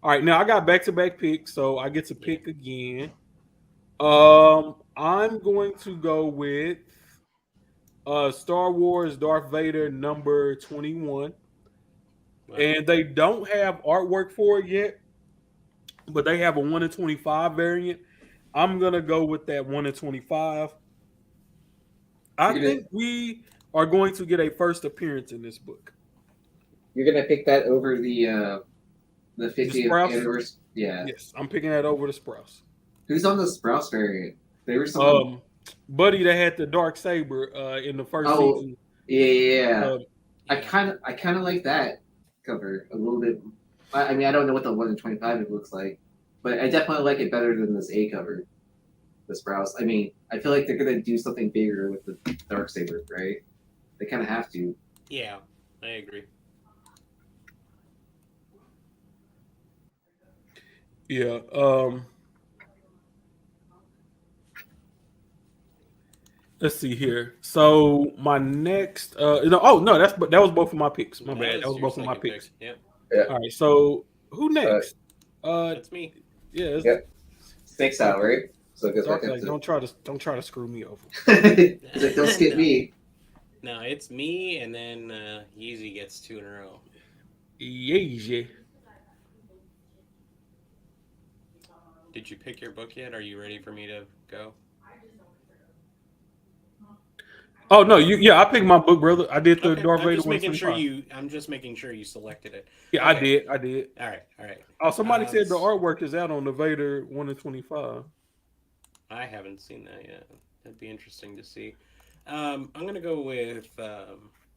All right, now I got back-to-back picks, so I get to pick again. I'm going to go with Star Wars Darth Vader number 21. Wow. And they don't have artwork for it yet, but they have a 1 in 25 variant. I'm going to go with that 1 in 25. I think we are going to get a first appearance in this book. You're gonna pick that over the 50th Sprouse? anniversary. Yeah. Yes, I'm picking that over the Sprouse. Who's on the Sprouse variant? There was someone. Buddy that had the dark saber in the first Oh, season. Yeah. I Yeah. kind of like that cover a little bit. I mean, I don't know what the 1 in 25 it looks like, but I definitely like it better than this A cover. The Sprouse. I mean, I feel like they're gonna do something bigger with the dark saber, right? They kind of have to. Yeah, I agree. Yeah. Let's see here. So my next, that was both of my picks. My bad. That was your both of my second picks. pick. Yep, All right. So who next? that's me. Yeah. Yep. Snakes out, right? So it goes back up Dark Knight, to. don't try to screw me over. He's like, don't skip No. me. No, it's me, and then Yeezy gets 2 in a row. Yeah. Did you pick your book yet? Are you ready for me to go? Oh no, I picked my book, brother. I did the Okay, Darth I'm Vader just making sure 125. I'm just making sure you selected it. Yeah, Okay. I did. All right. Oh, somebody said the s- artwork is out on the Vader 1 in 25. I haven't seen that yet. That'd be interesting to see. I'm gonna go with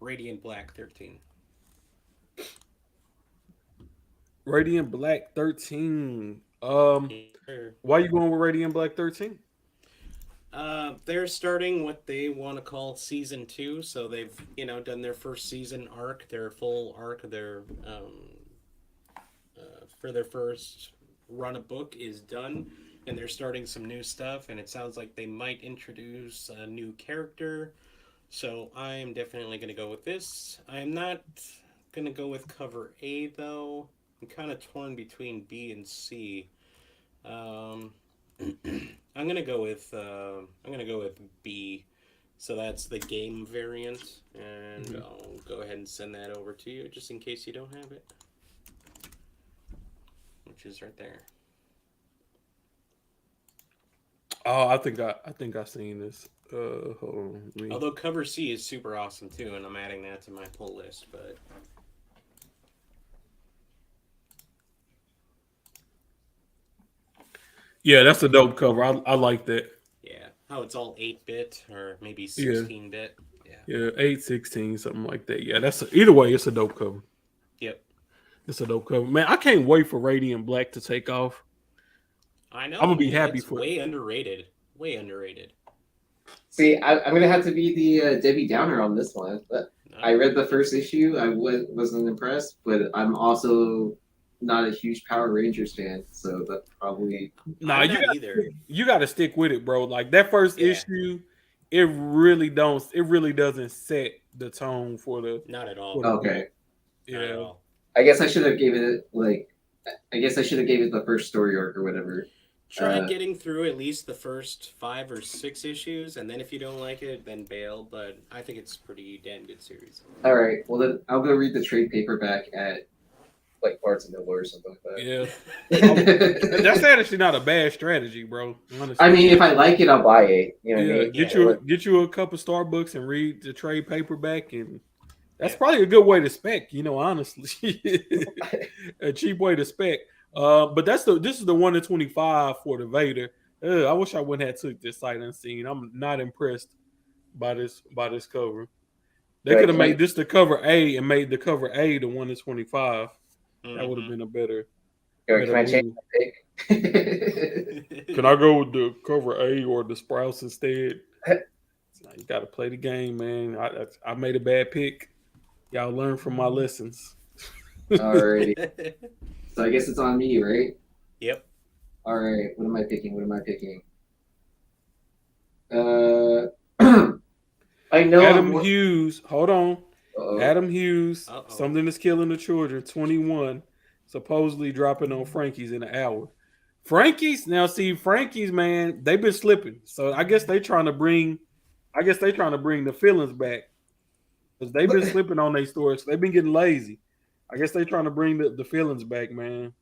Radiant Black 13. Radiant Black 13. Sure. Why you going with Radiant Black 13? They're starting what they want to call season 2, so they've done their first season arc, their full arc of their for their first run of book is done, and they're starting some new stuff, and it sounds like they might introduce a new character. So I am definitely going to go with this. I am not going to go with cover A though. I'm kind of torn between B and C. Um, I'm gonna go with B. So that's the game variant, and Mhm. I'll go ahead and send that over to you just in case you don't have it, which is right there. Oh, I think I seen this. Hold on. Although cover C is super awesome too, and I'm adding that to my pull list. But Yeah, that's a dope cover. I like that. yeah, how it's all 8-bit or maybe Yeah. 16-bit. Yeah. Yeah, 816, something like that. Yeah, either way, it's a dope cover. Yep. It's a dope cover. Man, I can't wait for Radiant Black to take off. I know. I'm gonna be Man, happy it's for it. way underrated. Way underrated. See, I'm gonna have to be the Debbie Downer on this one. But I read the first issue. I wasn't impressed, but I'm also not a huge Power Rangers fan, so that's probably. Nah, I'm not either. you gotta stick with it, bro. Like that first Yeah. issue, it really doesn't set the tone for the Not at all. for the Okay. Not at yeah. all. I guess I should have gave it like. I guess I should have gave it the first story arc or whatever. Try getting through at least the first 5 or 6 issues, and then if you don't like it, then bail. But I think it's a pretty damn good series. All right. Well, then I'll go read the trade paperback at like Barnes and Noble or something like that. Yeah. That's actually not a bad strategy, bro. Honestly. I mean, if I like it, I'll buy it. You know what I mean? Get you a cup of Starbucks and read the trade paperback, and that's probably a good way to spec. Honestly, a cheap way to spec. But this is the 1 in 25 for the Vader. I wish I wouldn't have took this sight unseen. I'm not impressed by this cover. They could have made this the cover A and made the cover A the 1 in 25. That would have been a better. Can I change my pick? Can I go with the cover A or the Sprouts instead? You got to play the game, man. I made a bad pick. Y'all learn from my lessons. Alrighty. So I guess it's on me, right? Yep. All right. What am I picking? I know Adam Hughes. Hold on. Uh-oh. Adam Hughes. Something is killing the children. 21. Supposedly dropping on Frankie's in an hour. Frankie's now. See, Frankie's, man, they've been slipping. So I guess they trying to bring the feelings back because they've been slipping on their stores. So they've been getting lazy. I guess they're trying to bring the feelings back, man.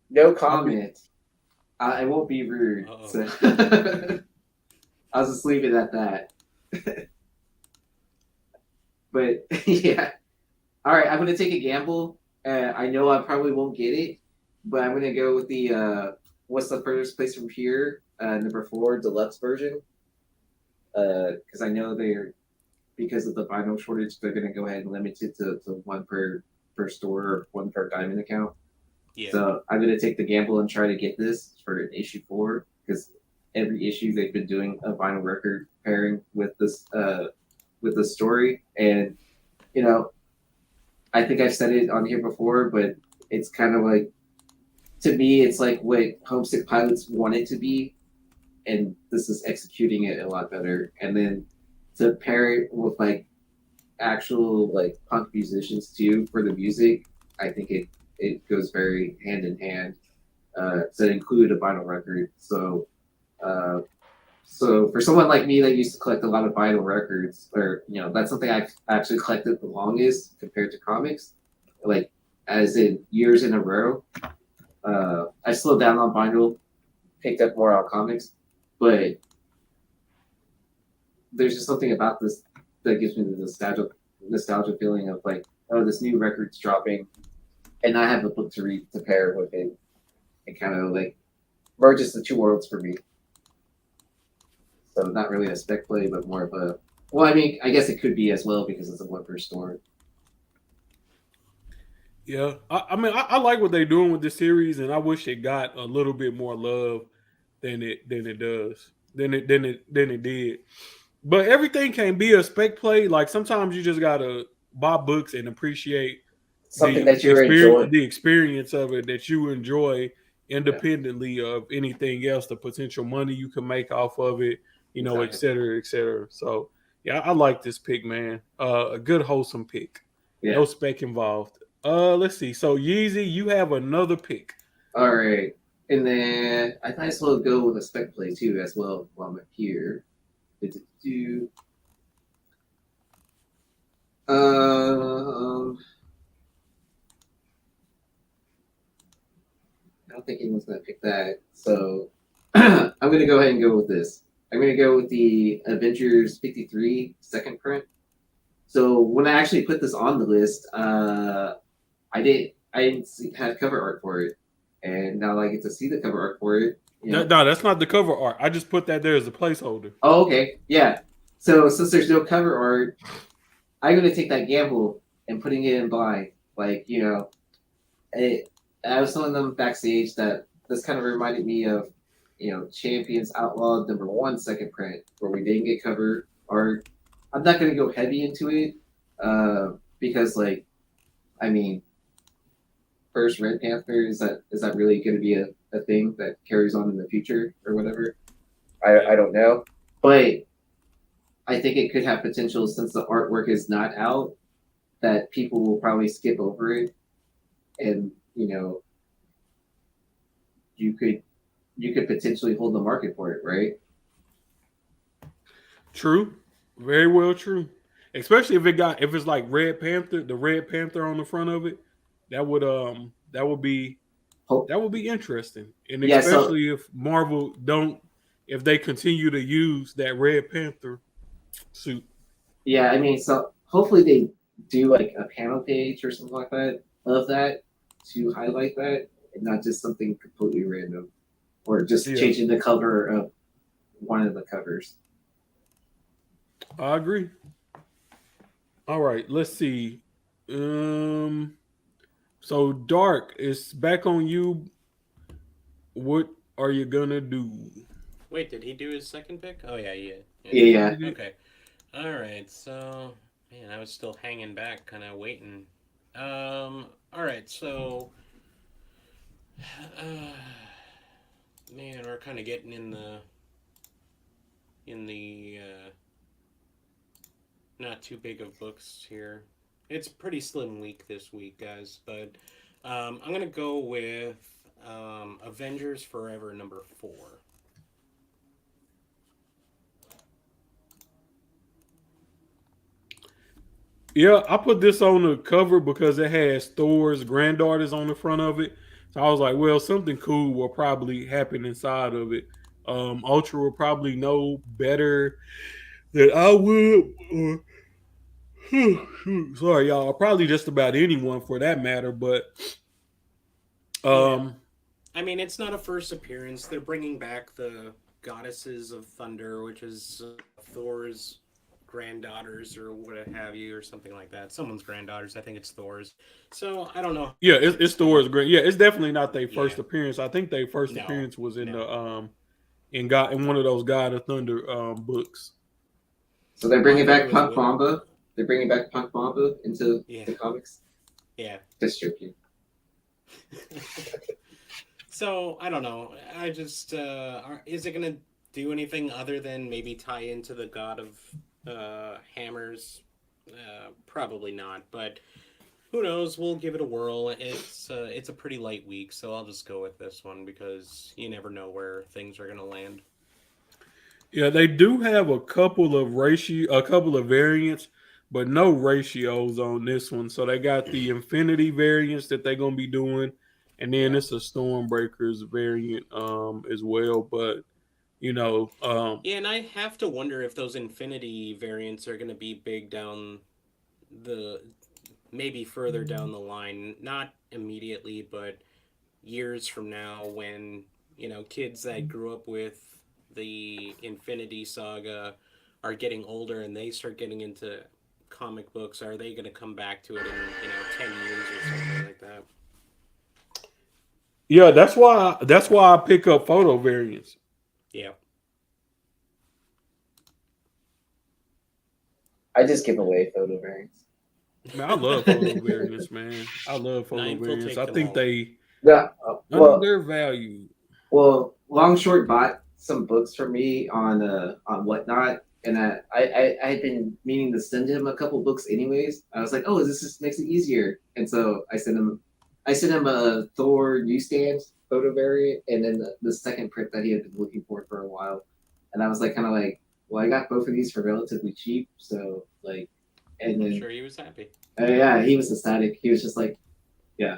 No comment. I won't be rude. So I'll just leave it at that. But yeah. All right, I'm gonna take a gamble. I know I probably won't get it, but I'm gonna go with the what's the furthest place from here? Number 4 deluxe version. Because I know because of the vinyl shortage, they're gonna go ahead and limit it to one per store or one per diamond account. Yeah. So I'm gonna take the gamble and try to get this for issue 4 because every issue they've been doing a vinyl record pairing with this story, and I think I've said it on here before, but it's kind of like, to me, it's like what Homesick Pilots wanted to be, and this is executing it a lot better. And then to pair it with like actual like punk musicians too for the music, I think it goes very hand in hand. To include a vinyl record, so Uh, so for someone like me that used to collect a lot of vinyl records, or that's something I've actually collected the longest compared to comics, like as in years in a row. I slowed down on vinyl, picked up more on comics, but there's just something about this that gives me the nostalgia feeling of like, oh, this new record's dropping, and I have a book to read to pair with it. It kind of like merges the two worlds for me. So not really a spec play, but more of a. Well, I mean, I guess it could be as well because it's a one per store. Yeah, I mean, I like what they're doing with this series, and I wish it got a little bit more love than it does than it did. But everything can be a spec play. Like sometimes you just gotta buy books and appreciate Something that you enjoy. the experience of it that you enjoy Yeah, independently of anything else, the potential money you can make off of it, et exactly. cetera, et cetera. So yeah, I like this pick, man. A good wholesome pick. Yeah. No spec involved. Let's see. So Yeezy, you have another pick. All right. And then I might as well go with a spec play too as well while I'm here. Do I don't think anyone's gonna pick that. So I'm gonna go ahead and go with this. I'm gonna go with the Avengers 53 second print. So when I actually put this on the list, I didn't have cover art for it, and now I get to see the cover art for it. No, that's not the cover art. I just put that there as a placeholder. Oh, okay, yeah. So since there's no cover art, I'm gonna take that gamble and putting it in blind. Like it, I was telling them backstage that this kind of reminded me of, Champions Outlawed #1 second print, where we didn't get cover art. I'm not gonna go heavy into it, because I mean, first Red Panther is that really gonna be a thing that carries on in the future or whatever? I don't know, but I think it could have potential since the artwork is not out. That people will probably skip over it, and you could potentially hold the market for it, right? True, very well true. Especially if it's like Red Panther, the Red Panther on the front of it, that would be Hope, that would be interesting, and yeah. So especially if Marvel don't if they continue to use that Red Panther suit. yeah, I mean, so hopefully they do like a panel page or something like that of that to highlight that, and not just something completely random, or just Yeah, changing the cover of one of the covers. I agree. All right, let's see. Um, so Dark is back on you. What are you gonna do? Wait, did he do his second pick? Oh yeah, yeah. Yeah, yeah. Okay. All right. So, man, I was still hanging back, kind of waiting. All right. So, uh, man, we're kind of getting in the not too big of books here. It's a pretty slim week this week, guys. But I'm gonna go with Avengers Forever #4. Yeah, I put this on the cover because it has Thor's granddaughters on the front of it. So I was like, well, something cool will probably happen inside of it. Ultra will probably know better than I would. Or, sorry, y'all. Probably just about anyone for that matter. But Yeah. um, I mean, it's not a first appearance. They're bringing back the goddesses of thunder, which is Thor's granddaughters or what have you, or something like that. Someone's granddaughters. I think it's Thor's. So I don't know. yeah, it's Thor's grand. Yeah, it's definitely not their Yeah. first appearance. I think their first No. appearance was in No. the in one of those God of Thunder books. So they're Well, I bringing thought it back was Punk Mamba. They're bringing back Punk Mamba into Yeah. the comics. Yeah. Distribution. So I don't know. I just is it gonna do anything other than maybe tie into the God of Hammers? Probably not, but who knows? We'll give it a whirl. It's a pretty light week, so I'll just go with this one because you never know where things are gonna land. Yeah, they do have a couple of variants, but no ratios on this one. So they got the Infinity variants that they're gonna be doing, and then Yeah. it's a Stormbreakers variant as well. But you know, Yeah, and I have to wonder if those Infinity variants are going to be big down the maybe further down the line, not immediately, but years from now when, kids that grew up with the Infinity Saga are getting older and they start getting into comic books, are they going to come back to it in, 10 years or something like that? yeah, that's why I pick up photo variants. Yeah. I just give away photo variants. Man, I love photo variants, man. I love photo Ninth will variants. I take them think all. they Yeah. undervalued. Long Short bought some books for me on Whatnot, and I had been meaning to send him a couple books anyways. I was like, oh, this just makes it easier, and so I sent him a Thor newsstand photo variant, and then the second print that he had been looking for a while, and I was like, kind of like, well, I got both of these for relatively cheap, so like, and I'm then sure he was happy. yeah, he was ecstatic. He was just like, yeah.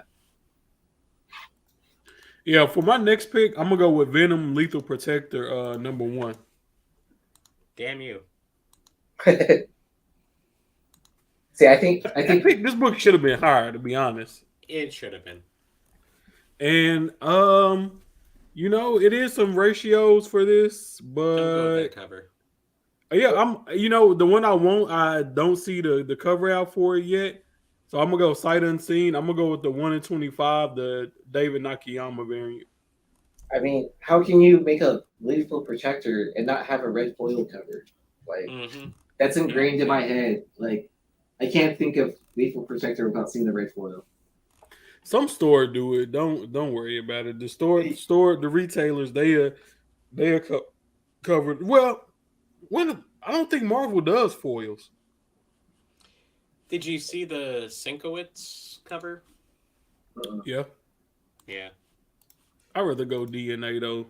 Yeah, for my next pick, I'm gonna go with Venom Lethal Protector, #1. Damn you. See, I I think think this book should have been higher, to be honest. It should have been. And it is some ratios for this, Don't go with but that cover. yeah, the one I want, I don't see the cover out for it yet. So I'm gonna go sight unseen. I'm gonna go with the 1 in 25, the David Nakayama variant. I mean, how can you make a lethal protector and not have a red foil cover? Like Mm-hmm. that's Yeah, ingrained in my yeah. head. Like I can't think of lethal protector without seeing the red foil. Some store do it. Don't worry about it. The retailers, they are covered. Well, when I don't think Marvel does foils. Did you see the Sinkowitz cover? Yeah, Yeah. I'd rather go DNA though.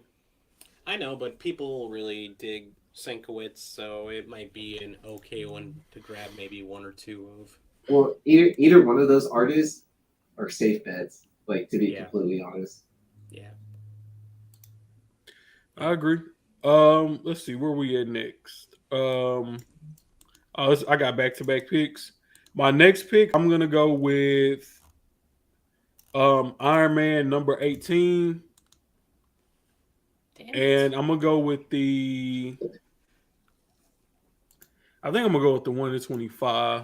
I know, but people really dig Sinkowitz, so it might be an okay one to grab maybe one or two of. Well, either one of those artists are safe bets. Like to be Yeah. completely honest. Yeah. I agree. Let's see where we at next. I got back to back picks. My next pick, I'm gonna go with Iron Man #18, Damn it. and I'm gonna go with the. I think I'm gonna go with the 1 in 25.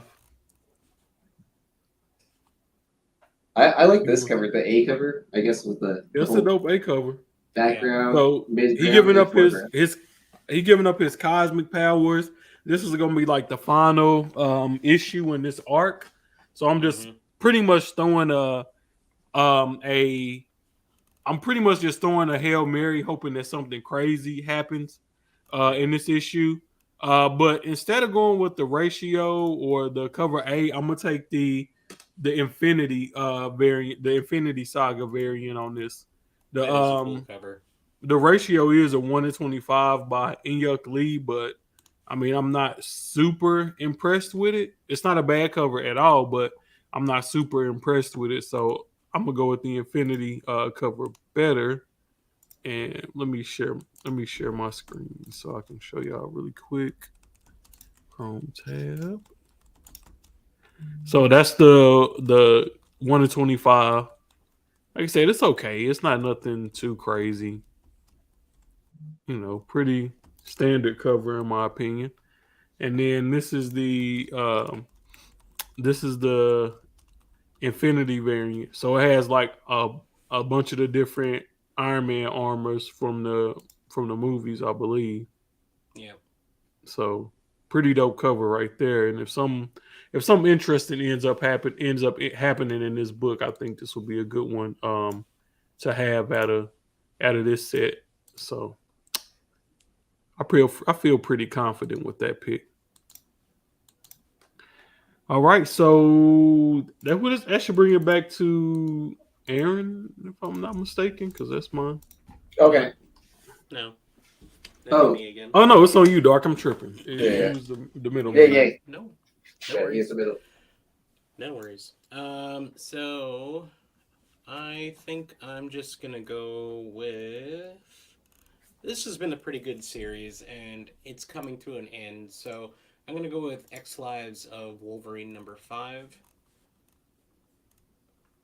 I like this cover, the A cover. I guess with the It's a whole dope A cover. background, So mid he ground, giving and up his foreground. his he giving up his cosmic powers. This is gonna be like the final issue in this arc. So I'm just Mhm. pretty much throwing a I'm pretty much just throwing a Hail Mary, hoping that something crazy happens in this issue. But instead of going with the ratio or the cover A, I'm gonna take the Infinity variant, the Infinity Saga variant on this. The That is a cool cover. the ratio is a 1 in 25 by Inyuk Lee, but I mean I'm not super impressed with it. It's not a bad cover at all, but I'm not super impressed with it. So I'm gonna go with the Infinity cover better. And let me share my screen so I can show y'all really quick. Chrome tab. So that's the 1 in 25. Like I said, it's okay. It's not nothing too crazy. Pretty standard cover in my opinion. And then this is the Infinity variant. So it has like a bunch of the different Iron Man armors from the movies, I believe. Yeah. So pretty dope cover right there. And if something interesting ends up happening in this book, I think this will be a good one to have out of this set. So I feel pretty confident with that pick. All right, so that should bring it back to Aaron, if I'm not mistaken, because that's mine. Okay. No. Oh. me again. Oh no, it's on you, Dark. I'm tripping. Yeah. He was the middle Yeah, man. yeah. No Yeah, worries. he's the middle. No worries. So I think I'm just gonna go with. This has been a pretty good series, and it's coming to an end. So I'm gonna go with X Lives of Wolverine #5.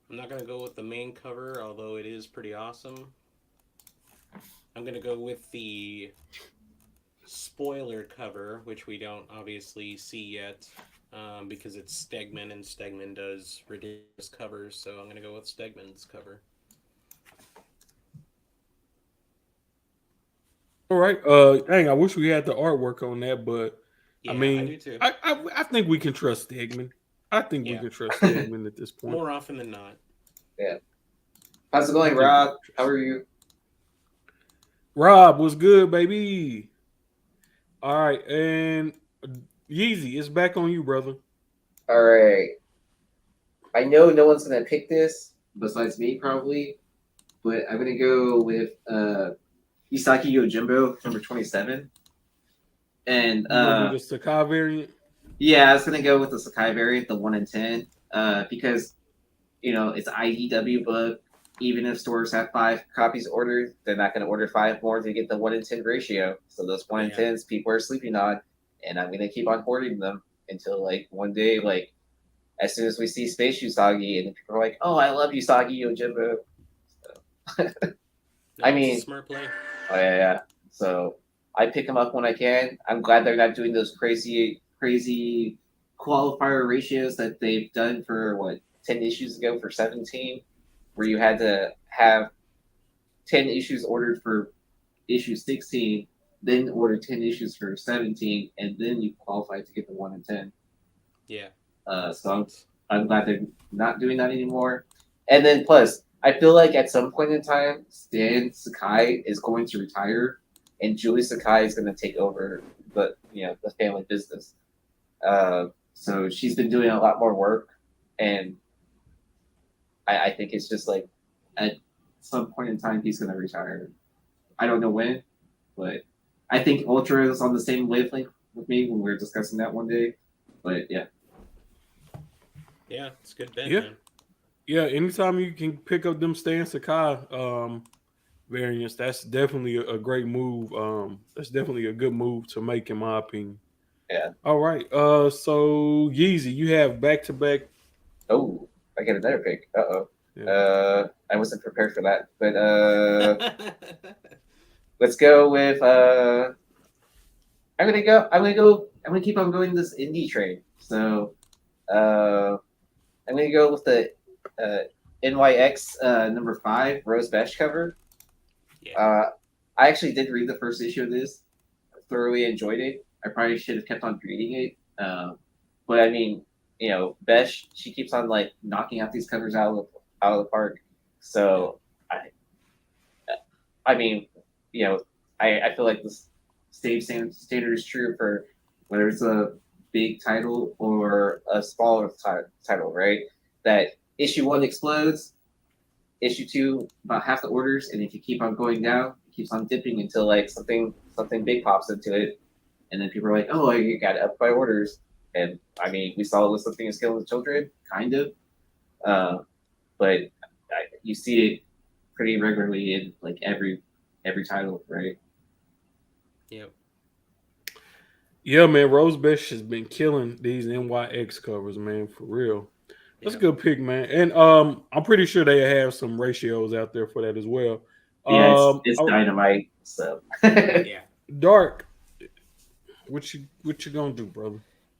I'm not gonna go with the main cover, although it is pretty awesome. I'm gonna go with the spoiler cover, which we don't obviously see yet. Because it's Stegman, and Stegman does ridiculous covers, so I'm going to go with Stegman's cover. All right. Dang, I wish we had the artwork on that, but Yeah, I mean, I do too. I think we can trust Stegman. I think we Yeah. can trust Stegman at this point. More often than not. How's it going, Rob? How are you? Rob, what's good, baby? All right, and Yeezy, it's back on you, brother. All right. I know no one's gonna pick this besides me, probably, but I'm gonna go with Isaki Yojimbo, #27. And You gonna do the Sakai variant? yeah, I was gonna go with the Sakai variant, the 1 in 10, because it's an IDW book. Even if stores have 5 copies ordered, they're not gonna order 5 more to get the 1 in 10 ratio. So those 1 in 10s people are sleeping on, and I'm gonna keep on hoarding them until one day, as soon as we see Space Usagi, and people are like, "Oh, I love Usagi Yojimbo." So, I mean, smart play. Oh yeah. So I pick them up when I can. I'm glad they're not doing those crazy qualifier ratios that they've done for 10 issues ago for 17, where you had to have 10 issues ordered for issue 16, then order 10 issues for 17, and then you qualify to get the 1 in 10. Yeah. So I'm glad they're not doing that anymore. And then plus, I feel like at some point in time, Stan Sakai is going to retire, and Julie Sakai is going to take over the family business. So she's been doing a lot more work, and I think it's just at some point in time he's going to retire. I don't know when, but I think Ultra is on the same wavelength with me when we were discussing that one day. But yeah. Yeah, it's a good bet, Yeah. man. Yeah, anytime you can pick up them Stan Sakai variants, that's definitely a great move. That's definitely a good move to make, in my opinion. Yeah. All right. So Yeezy, you have back-to-back. Oh, I get another pick. Uh-oh. Yeah. I wasn't prepared for that. But let's go with I'm gonna keep on going this indie train. So I'm gonna go with the NYX #5 Rose Besh cover. Yeah. I actually did read the first issue of this. I thoroughly enjoyed it. I probably should have kept on reading it. But I mean, Besh, she keeps on knocking out these covers out of the park. So I mean, I feel like this same standard is true for whether it's a big title or a smaller title, right? That issue 1 explodes, issue 2 about half the orders, and if you keep on going down, it keeps on dipping until something big pops into it, and then people are like, "Oh, I got up by orders." And I mean, we saw it with Something is Killing the Children, kind of, but you see it pretty regularly in every title, right? Yep. Yeah, man, Rose Besh has been killing these NYX covers, man, for real. That's a good pick, man. And I'm pretty sure they have some ratios out there for that as well. Yeah, it's dynamite. So Yeah. Dark, what you gonna do, brother?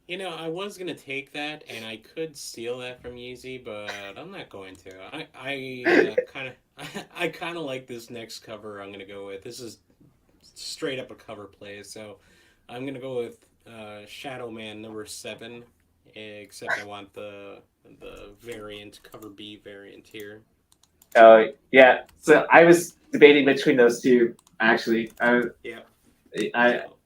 I was gonna take that, and I could steal that from Yeezy, but I'm not going to. I kind of like this next cover. I'm gonna go with. This is straight up a cover play, so I'm gonna go with Shadow Man #7. Except I want the variant cover B variant here. Oh yeah. So I was debating between those two actually.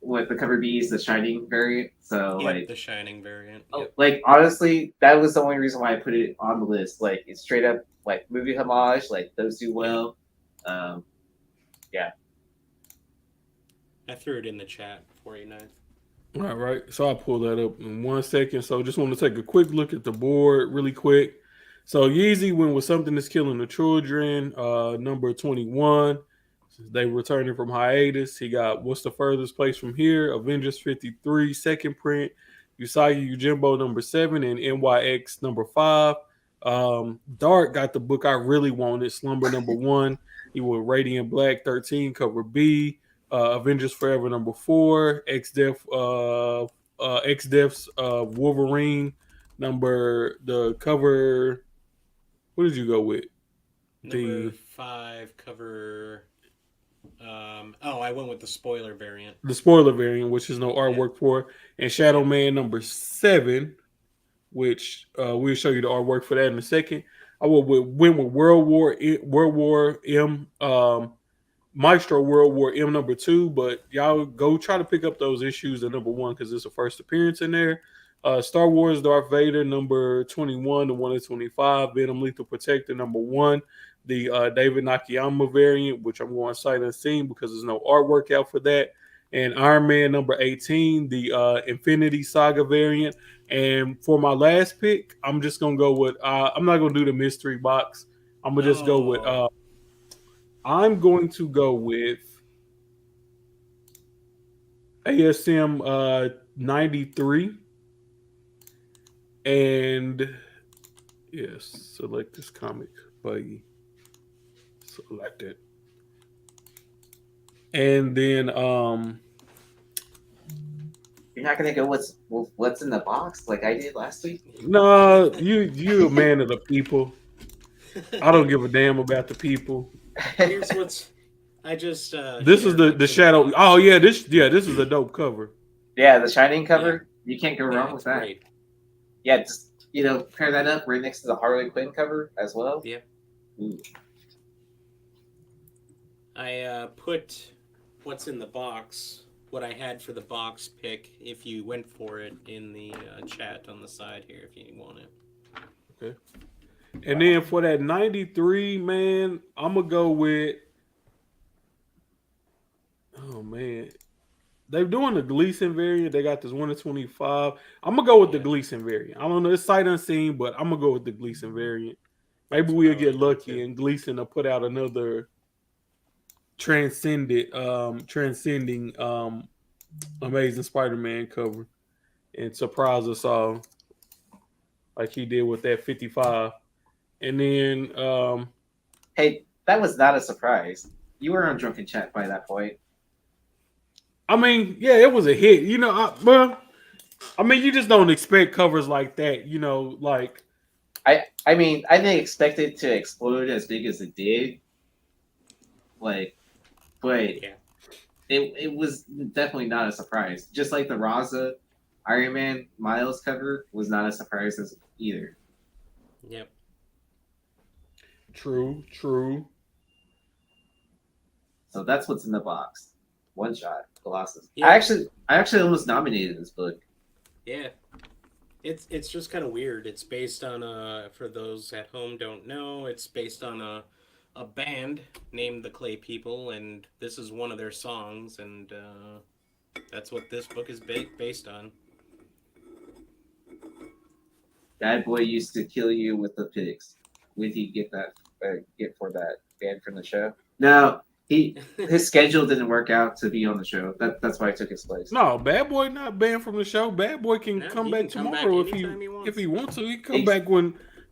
With the cover B is the Shining variant. So the Shining variant. Honestly, that was the only reason why I put it on the list. It's straight up movie homage. Those do well. Yeah. I threw it in the chat for you, Knife. All right. So I'll pull that up in 1 second. So just want to take a quick look at the board really quick. So Yeezy went with Something That's Killing the Children, number 21. They returning from hiatus. He got What's the Furthest Place from Here, Avengers 53, second print, Usagi Yojimbo number 7, and NYX number 5. Dark got the book I really wanted, Slumber number 1. He went Radiant Black 13, cover B. Avengers Forever number 4, X Def's Wolverine the cover. What did you go with? Number 5 cover. I went with the spoiler variant. The spoiler variant, which is no artwork for, and Shadow Man number 7, which we'll show you the artwork for that in a second. I went with World War M. Maestro World War M number 2, but y'all go try to pick up those issues at number 1 because it's a first appearance in there. Star Wars Darth Vader number 21 to 1 of 25. Venom Lethal Protector number 1. The David Nakayama variant, which I'm going sight unseen because there's no artwork out for that. And Iron Man number 18, the Infinity Saga variant. And for my last pick, I'm just going to go with, I'm not going to do the mystery box. I'm going to just go with, I'm going to go with ASM 93. And yes, select this comic buggy. Select it. And then You're not gonna go what's in the box like I did last week? no, you a man of the people. I don't give a damn about the people. Here's what's. I just. This is the shadow. Oh yeah, this is a dope cover. Yeah, the Shining cover. Yeah. You can't go wrong with that. Great. Yeah, just pair that up right next to the Harley Quinn cover as well. Yeah. Ooh. I put what's in the box, what I had for the box pick, if you went for it, in the chat on the side here, if you want it. Okay. And then for that 93, man, I'm gonna go with. Oh man, they're doing the Gleason variant. They got this 1 of 25. I'm gonna go with the Gleason variant. I don't know, it's sight unseen, but I'm gonna go with the Gleason variant. Maybe we'll get lucky and Gleason will put out another transcending Amazing Spider-Man cover and surprise us all like he did with that 55. And then hey, that was not a surprise. You were on Drunken Chat by that point. I mean, yeah, it was a hit. You you just don't expect covers like that. Like I mean, I didn't expect it to explode as big as it did. Like, but Yeah. it was definitely not a surprise. Just like the Raza Iron Man Miles cover was not a surprise as either. Yep. True. So that's what's in the box. One shot, Colossus. Yeah. I actually almost nominated this book. Yeah. It's just kind of weird. It's based on for those at home don't know, it's based on a band named the Clay People, and this is one of their songs, and that's what this book is based on. Bad Boy used to kill you with the pigs. When he get for that band from the show? No, his schedule didn't work out to be on the show. That's why I took his place. No, Bad Boy not banned from the show. Bad Boy can come back tomorrow if he wants to. He can come back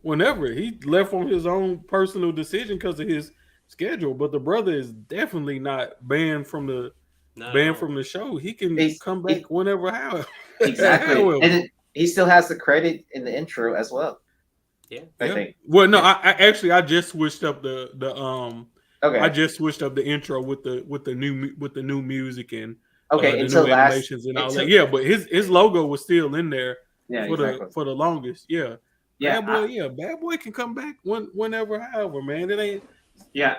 whenever. He left on his own personal decision because of his schedule. But the brother is definitely not banned from the show. He can come back whenever. How exactly, and he still has the credit in the intro as well. Yeah, I think. Well, no, I just switched up the Okay. I just switched up the intro with the new music and okay the until new animations and all that. Yeah, but his logo was still in there for the longest. Yeah. Yeah. Bad Boy can come back whenever, however, man. It ain't. Yeah.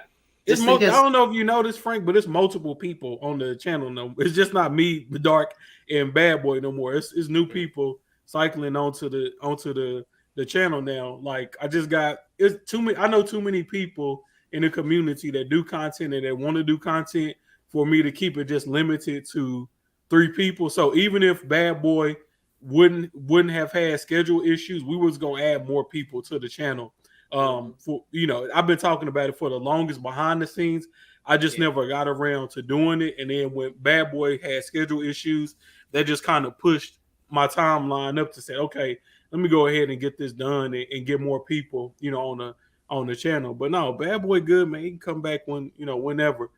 I don't know if you know this, Frank, but it's multiple people on the channel. No, it's just not me, the Dark, and Bad Boy no more. It's new people cycling onto the channel now. Like it's too many. I know too many people in the community that do content and that want to do content for me to keep it just limited to 3 people. So even if Bad Boy wouldn't have had schedule issues, we was gonna add more people to the channel. For I've been talking about it for the longest behind the scenes. I just never got around to doing it. And then when Bad Boy had schedule issues, that just kind of pushed my timeline up to say, okay, let me go ahead and get this done and get more people, on the channel. But no, Bad Boy good, man. He can come back whenever.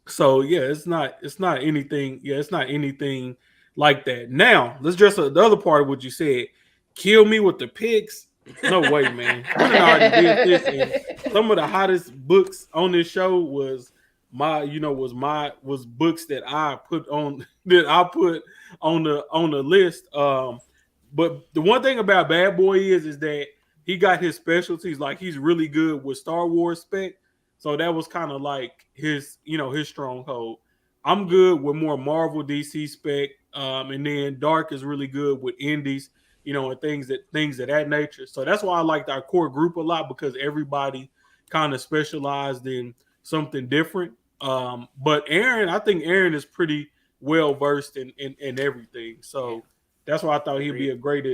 So yeah, it's not anything. Yeah, it's not anything like that. Now let's address the other part of what you said. Kill me with the picks. No way, man. We done already did this. And some of the hottest books on this show was books that I put on the list. But the one thing about Bad Boy is that he got his specialties. Like he's really good with Star Wars spec. So that was kind of like his stronghold. I'm good with more Marvel DC spec. And then Dark is really good with indies, and things of that nature. So that's why I liked our core group a lot, because everybody kind of specialized in something different. But I think Aaron is pretty well versed in everything. So that's why I thought he'd be a great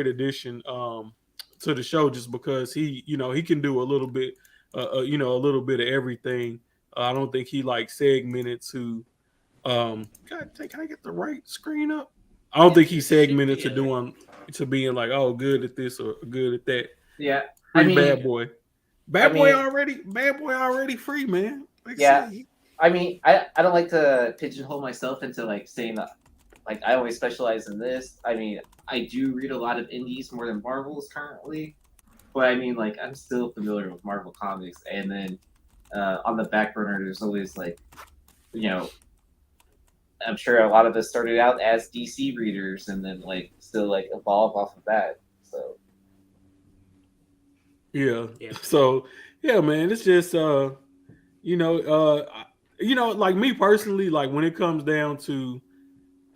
addition to the show, just because he can do a little bit a little bit of everything. I don't think he like segmented to can I get the right screen up? I don't think he segmented to being like, oh, good at this or good at that. Yeah. Bad Boy. Bad Boy already free, man. I don't like to pigeonhole myself into like saying that like I always specialize in this. I mean, I do read a lot of indies more than Marvels currently. But I mean, like, I'm still familiar with Marvel Comics, and then on the back burner, there's always like, I'm sure a lot of us started out as DC readers, and then like still like evolve off of that. So yeah. So yeah, man, it's just like me personally, like when it comes down to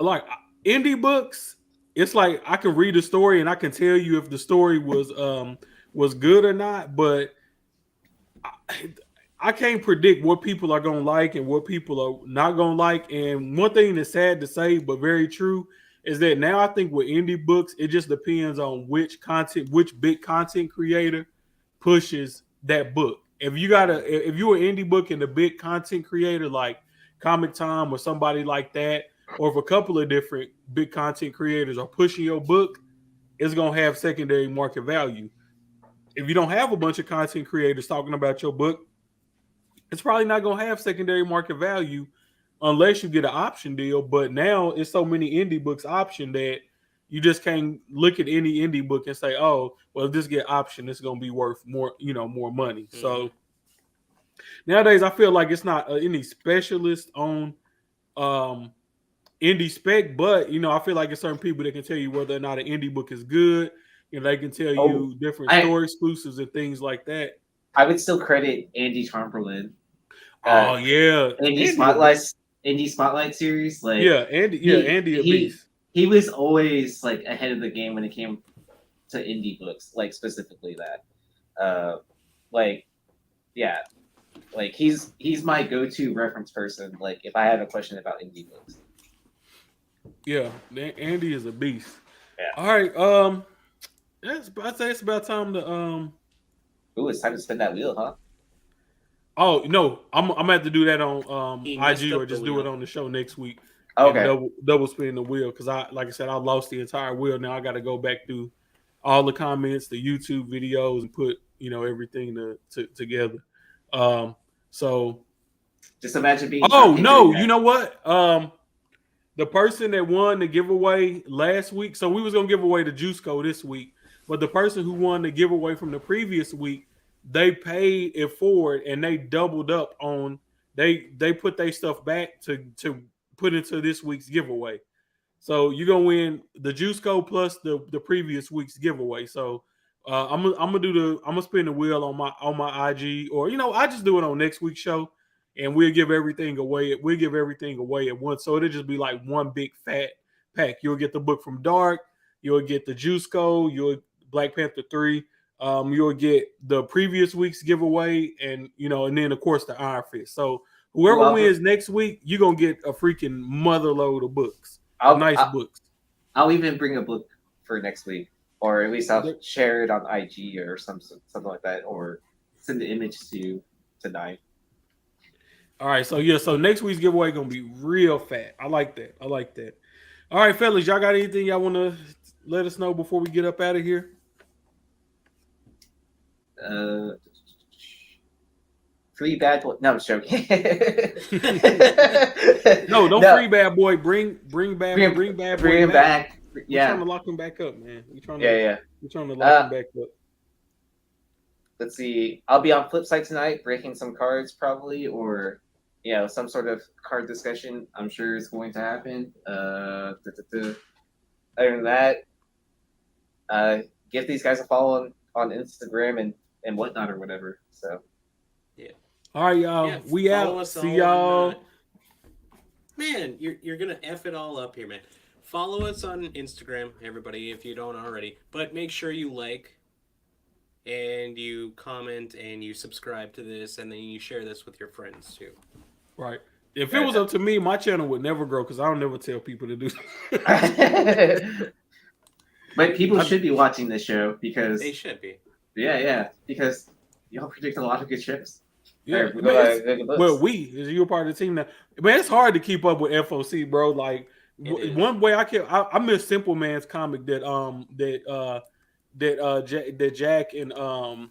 like indie books, it's like I can read a story and I can tell you if the story was good or not, but I can't predict what people are gonna like and what people are not gonna like. And one thing that's sad to say, but very true, is that now I think with indie books, it just depends on which big content creator pushes that book. If you're an indie book and a big content creator like Comic Time or somebody like that, or if a couple of different big content creators are pushing your book, it's gonna have secondary market value. If you don't have a bunch of content creators talking about your book, it's probably not going to have secondary market value unless you get an option deal. But now it's so many indie books option that you just can't look at any indie book and say, oh, well, if this get option, it's going to be worth more, more money. Mm-hmm. So nowadays, I feel like it's not any specialist on indie spec, but, I feel like it's certain people that can tell you whether or not an indie book is good. They can tell you different story exclusives and things like that. I would still credit Andy Chamberlain. Oh yeah, Indie Spotlight series. Like Andy a beast. He was always like ahead of the game when it came to indie books, like specifically that. He's my go-to reference person. Like if I have a question about indie books. Yeah, Andy is a beast. Yeah. All right. I'd say it's about time to it's time to spin that wheel, huh? Oh no, I'm gonna have to do that on IG or just do it on the show next week. Okay. Double spin the wheel, because I lost the entire wheel. Now I got to go back through all the comments, the YouTube videos, and put everything together. So just imagine being. Oh no, you know what? The person that won the giveaway last week, so we was gonna give away the Juice Code this week. But the person who won the giveaway from the previous week, they paid it forward and they doubled up on they put their stuff back to put into this week's giveaway. So you're gonna win the Juice Code plus the previous week's giveaway. So I'm gonna spin the wheel on my IG, or I just do it on next week's show, and we'll give everything away. We'll give everything away at once. So it'll just be like one big fat pack. You'll get the book from Dark, you'll get the Juice Code, you'll Black Panther 3. You'll get the previous week's giveaway, and and then of course the Iron Fist. So Whoever Well, wins next week, you're gonna get a freaking mother load of books. I'll, Nice I'll, books. I'll even bring a book for next week, or at least I'll share it on IG or something like that, or send the image to tonight. All right, so yeah, so next week's giveaway gonna be real fat. I like that. I like that. All right, fellas, y'all got anything y'all want to let us know before we get up out of here? Free Bad Boy. No, I'm joking. No, don't free Bad Boy. Bring Bad Boy bring him back. We're trying to lock him back up, man. We're trying to lock him back up. Let's see. I'll be on Flipside tonight, breaking some cards probably, or some sort of card discussion. I'm sure is going to happen. Other than that, give these guys a follow on Instagram and whatnot or whatever. So yeah. All right, y'all. Yeah, we out. See y'all. Man, you're gonna F it all up here, man. Follow us on Instagram, everybody, if you don't already. But make sure you like and you comment and you subscribe to this, and then you share this with your friends too. Right. If it was up to me, my channel would never grow because I don't never tell people to do that. But people should be watching this show because they should be. Yeah, because y'all predict a lot of good shows. Yeah, well, you're part of the team now. Man, it's hard to keep up with FOC, bro. Like one way I miss Simple Man's comic that Jack and oh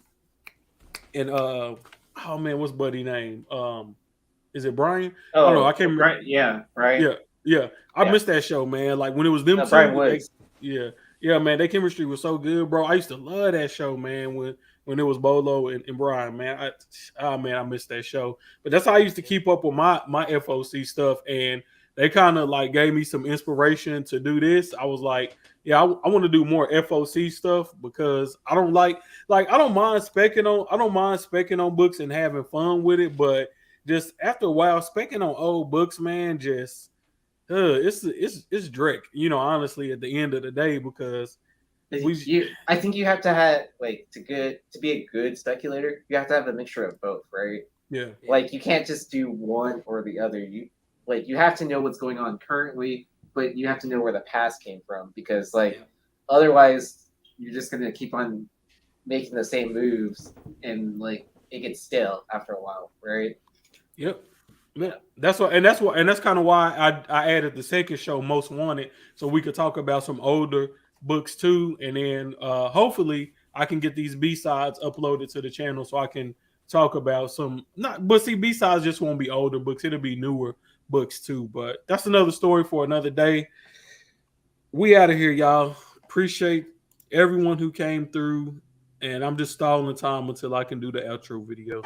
man, what's buddy name? Is it Brian? Oh, I don't know. I can't remember. Brian, yeah, right. Yeah. I missed that show, man. Like when it was them two. Brian Woods. Yeah, man. Their chemistry was so good, bro. I used to love that show, man. When it was Bolo and Brian, man. I missed that show. But that's how I used to keep up with my FOC stuff, and they kind of like gave me some inspiration to do this. I was like, yeah, I want to do more FOC stuff because I don't mind specking on books and having fun with it, but just after a while, specking on old books, man, just it's Drake, honestly, at the end of the day, because I think you have to have to be a good speculator, you have to have a mixture of both, right? Yeah. Like you can't just do one or the other. You have to know what's going on currently, but you have to know where the past came from, because otherwise you're just gonna keep on making the same moves and it gets stale after a while, right? Yep. Man, that's kind of why I added the second show, Most Wanted, so we could talk about some older books too, and then hopefully I can get these B-sides uploaded to the channel so I can talk about B-sides just won't be older books, it'll be newer books too, but that's another story for another day. We out of here, y'all. Appreciate everyone who came through, and I'm just stalling time until I can do the outro video.